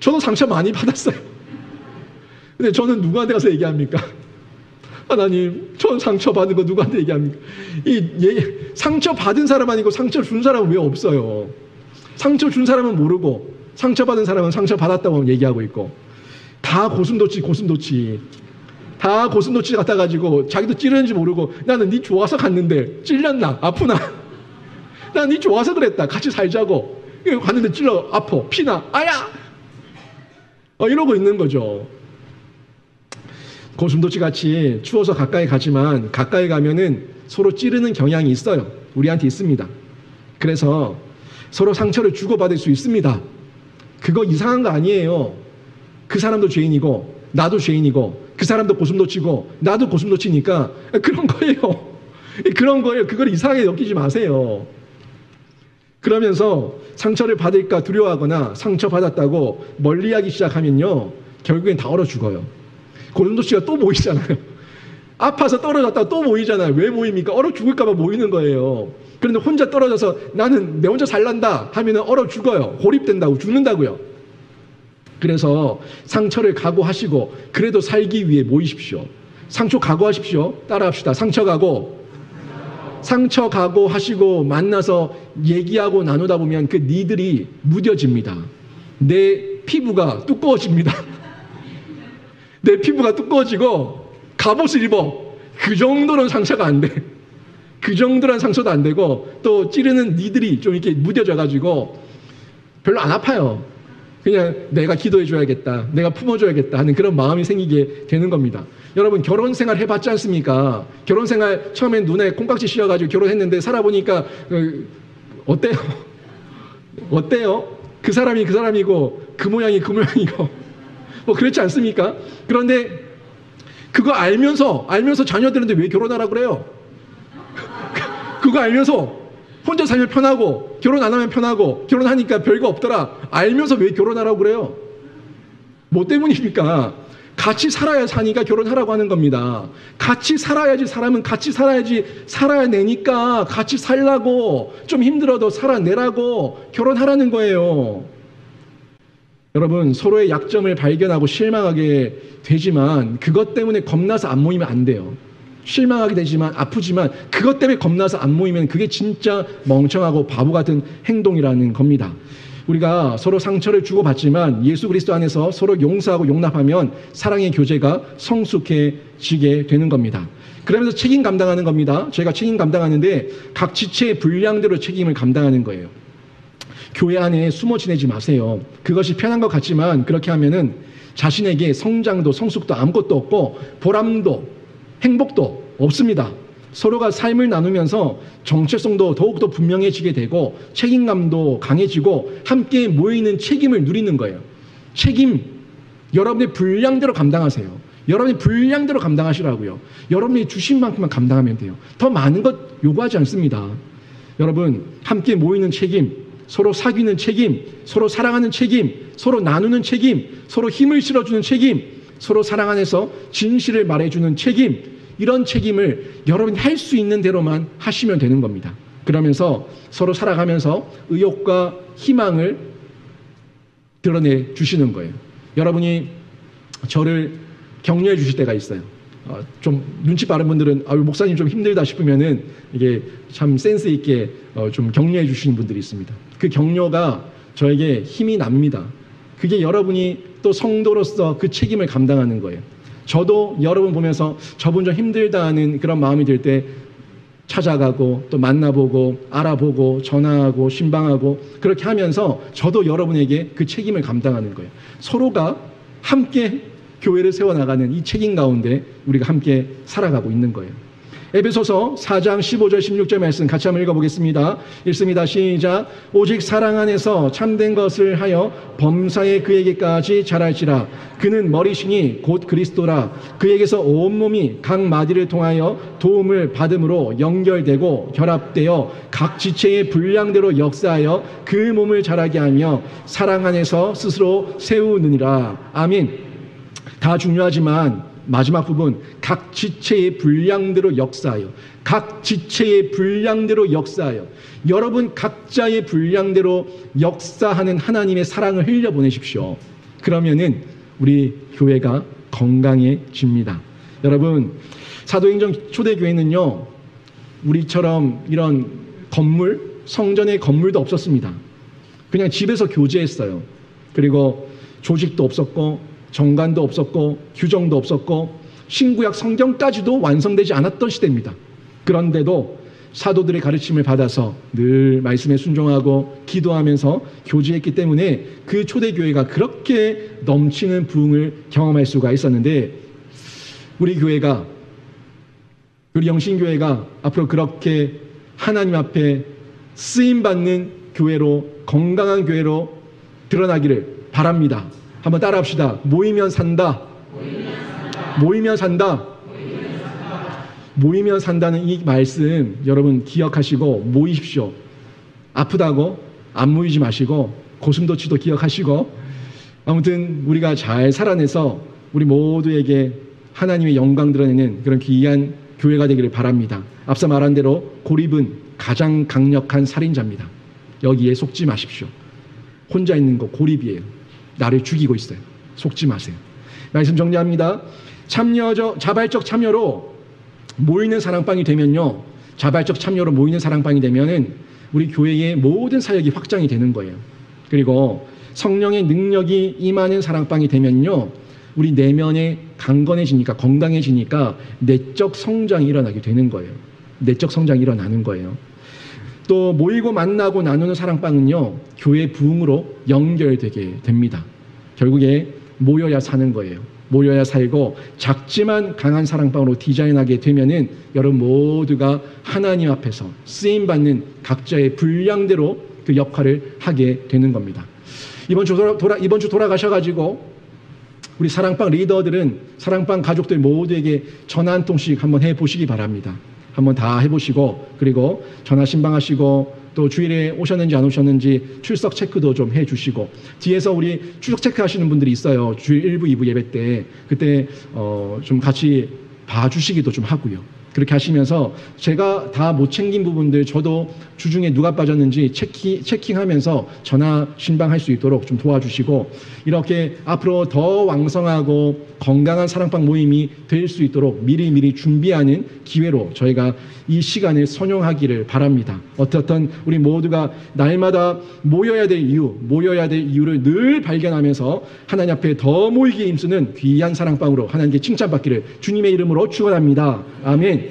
저도 상처 많이 받았어요. 근데 저는 누구한테 가서 얘기합니까? 하나님, 전 상처받은 거 누구한테 얘기합니까? 상처받은 사람 아니고 상처 준 사람은 왜 없어요? 상처 준 사람은 모르고 상처받은 사람은 상처받았다고 얘기하고 있고, 다 고슴도치 다 고슴도치 같아가지고 자기도 찌르는지 모르고, 나는 네 좋아서 갔는데 찔렸나? 아프나? 난 네 좋아서 그랬다. 같이 살자고 갔는데 찔러, 아파, 피나, 아야! 이러고 있는 거죠. 고슴도치 같이 추워서 가까이 가지만 가까이 가면은 서로 찌르는 경향이 있어요. 우리한테 있습니다. 그래서 서로 상처를 주고받을 수 있습니다. 그거 이상한 거 아니에요. 그 사람도 죄인이고 나도 죄인이고 그 사람도 고슴도치고 나도 고슴도치니까 그런 거예요. 그런 거예요. 그걸 이상하게 여기지 마세요. 그러면서 상처를 받을까 두려워하거나 상처받았다고 멀리하기 시작하면요, 결국엔 다 얼어 죽어요. 고슴도치가 또 모이잖아요. 아파서 떨어졌다가 또 모이잖아요. 왜 모입니까? 얼어 죽을까 봐 모이는 거예요. 그런데 혼자 떨어져서 나는 내 혼자 살란다 하면 얼어 죽어요. 고립된다고, 죽는다고요. 그래서 상처를 각오하시고 그래도 살기 위해 모이십시오. 상처 각오하십시오. 따라합시다. 상처 각오하시고 만나서 얘기하고 나누다 보면 그 니들이 무뎌집니다. 내 피부가 두꺼워집니다. 내 피부가 두꺼워지고 갑옷을 입어. 그 정도로는 상처가 안 돼. 그 정도란 상처도 안 되고, 또 찌르는 니들이 좀 이렇게 무뎌져가지고 별로 안 아파요. 그냥 내가 기도해줘야겠다, 내가 품어줘야겠다 하는 그런 마음이 생기게 되는 겁니다. 여러분, 결혼 생활 해봤지 않습니까? 결혼 생활 처음엔 눈에 콩깍지 씌워가지고 결혼했는데 살아보니까 어때요? 어때요? 그 사람이 그 사람이고 그 모양이 그 모양이고 뭐 그렇지 않습니까? 그런데 그거 알면서 자녀들한테 왜 결혼하라고 그래요? 그거 알면서 혼자 살면 편하고 결혼 안 하면 편하고 결혼하니까 별거 없더라 알면서 왜 결혼하라고 그래요? 뭐 때문입니까? 같이 살아야 사니까 결혼하라고 하는 겁니다. 같이 살아야지, 사람은 같이 살아야지, 살아내니까 같이 살라고, 좀 힘들어도 살아내라고 결혼하라는 거예요. 여러분, 서로의 약점을 발견하고 실망하게 되지만 그것 때문에 겁나서 안 모이면 안 돼요. 실망하게 되지만, 아프지만 그것 때문에 겁나서 안 모이면 그게 진짜 멍청하고 바보 같은 행동이라는 겁니다. 우리가 서로 상처를 주고받지만 예수 그리스도 안에서 서로 용서하고 용납하면 사랑의 교제가 성숙해지게 되는 겁니다. 그러면서 책임 감당하는 겁니다. 저희가 책임 감당하는데 각 지체의 분량대로 책임을 감당하는 거예요. 교회 안에 숨어 지내지 마세요. 그것이 편한 것 같지만 그렇게 하면은 자신에게 성장도 성숙도 아무것도 없고 보람도 행복도 없습니다. 서로가 삶을 나누면서 정체성도 더욱더 분명해지게 되고 책임감도 강해지고 함께 모이는 책임을 누리는 거예요. 책임, 여러분의 분량대로 감당하세요. 여러분의 분량대로 감당하시라고요. 여러분이 주신 만큼만 감당하면 돼요. 더 많은 것 요구하지 않습니다. 여러분, 함께 모이는 책임, 서로 사귀는 책임, 서로 사랑하는 책임, 서로 나누는 책임, 서로 힘을 실어주는 책임, 서로 사랑 안에서 진실을 말해주는 책임, 이런 책임을 여러분이 할 수 있는 대로만 하시면 되는 겁니다. 그러면서 서로 살아가면서 의욕과 희망을 드러내 주시는 거예요. 여러분이 저를 격려해 주실 때가 있어요. 좀 눈치 빠른 분들은 목사님 좀 힘들다 싶으면은 이게 참 센스 있게 좀 격려해 주시는 분들이 있습니다. 그 격려가 저에게 힘이 납니다. 그게 여러분이 또 성도로서 그 책임을 감당하는 거예요. 저도 여러분 보면서 저분 좀 힘들다 하는 그런 마음이 들 때 찾아가고 또 만나보고 알아보고 전화하고 신방하고 그렇게 하면서 저도 여러분에게 그 책임을 감당하는 거예요. 서로가 함께 교회를 세워나가는 이 책임 가운데 우리가 함께 살아가고 있는 거예요. 에베소서 4장 15절 16절 말씀 같이 한번 읽어보겠습니다. 읽습니다. 시작. 오직 사랑 안에서 참된 것을 하여 범사에 그에게까지 자랄지라. 그는 머리시니 곧 그리스도라. 그에게서 온몸이 각 마디를 통하여 도움을 받음으로 연결되고 결합되어 각 지체의 분량대로 역사하여 그 몸을 자라게 하며 사랑 안에서 스스로 세우느니라. 아멘. 다 중요하지만 마지막 부분, 각 지체의 분량대로 역사하여, 각 지체의 분량대로 역사하여, 여러분 각자의 분량대로 역사하는 하나님의 사랑을 흘려보내십시오. 그러면은 우리 교회가 건강해집니다. 여러분, 사도행전 초대교회는요, 우리처럼 이런 건물, 성전의 건물도 없었습니다. 그냥 집에서 교제했어요. 그리고 조직도 없었고, 정관도 없었고 규정도 없었고 신구약 성경까지도 완성되지 않았던 시대입니다. 그런데도 사도들의 가르침을 받아서 늘 말씀에 순종하고 기도하면서 교제했기 때문에 그 초대교회가 그렇게 넘치는 부흥을 경험할 수가 있었는데 우리 교회가, 우리 영신교회가 앞으로 그렇게 하나님 앞에 쓰임받는 교회로, 건강한 교회로 드러나기를 바랍니다. 한번 따라합시다. 모이면 산다. 모이면 산다. 모이면 산다는 이 말씀 여러분 기억하시고 모이십시오. 아프다고 안 모이지 마시고 고슴도치도 기억하시고 아무튼 우리가 잘 살아내서 우리 모두에게 하나님의 영광 드러내는 그런 귀한 교회가 되기를 바랍니다. 앞서 말한 대로 고립은 가장 강력한 살인자입니다. 여기에 속지 마십시오. 혼자 있는 거 고립이에요. 나를 죽이고 있어요. 속지 마세요. 말씀 정리합니다. 자발적 참여로 모이는 사랑방이 되면요. 자발적 참여로 모이는 사랑방이 되면은 우리 교회의 모든 사역이 확장이 되는 거예요. 그리고 성령의 능력이 임하는 사랑방이 되면요. 우리 내면에 강건해지니까, 건강해지니까 내적 성장이 일어나게 되는 거예요. 내적 성장이 일어나는 거예요. 또 모이고 만나고 나누는 사랑방은요. 교회 부흥으로 연결되게 됩니다. 결국에 모여야 사는 거예요. 모여야 살고 작지만 강한 사랑방으로 디자인하게 되면은 여러분 모두가 하나님 앞에서 쓰임받는 각자의 분량대로 그 역할을 하게 되는 겁니다. 이번 주 돌아가셔가지고 우리 사랑방 리더들은 사랑방 가족들 모두에게 전화 한 통씩 한번 해보시기 바랍니다. 한번 다 해보시고, 그리고 전화 신방하시고, 또 주일에 오셨는지 안 오셨는지 출석 체크도 좀 해주시고, 뒤에서 우리 출석 체크 하시는 분들이 있어요. 주일 1부, 2부 예배 때. 그때 좀 같이 봐주시기도 좀 하고요. 그렇게 하시면서 제가 다 못 챙긴 부분들 저도 주중에 누가 빠졌는지 체킹하면서 전화 신방할 수 있도록 좀 도와주시고, 이렇게 앞으로 더 왕성하고 건강한 사랑방 모임이 될 수 있도록 미리미리 준비하는 기회로 저희가 이 시간을 선용하기를 바랍니다. 어떻든 우리 모두가 날마다 모여야 될 이유를 늘 발견하면서 하나님 앞에 더 모이기에 힘쓰는 귀한 사랑방으로 하나님께 칭찬받기를 주님의 이름으로 축원합니다. 아멘.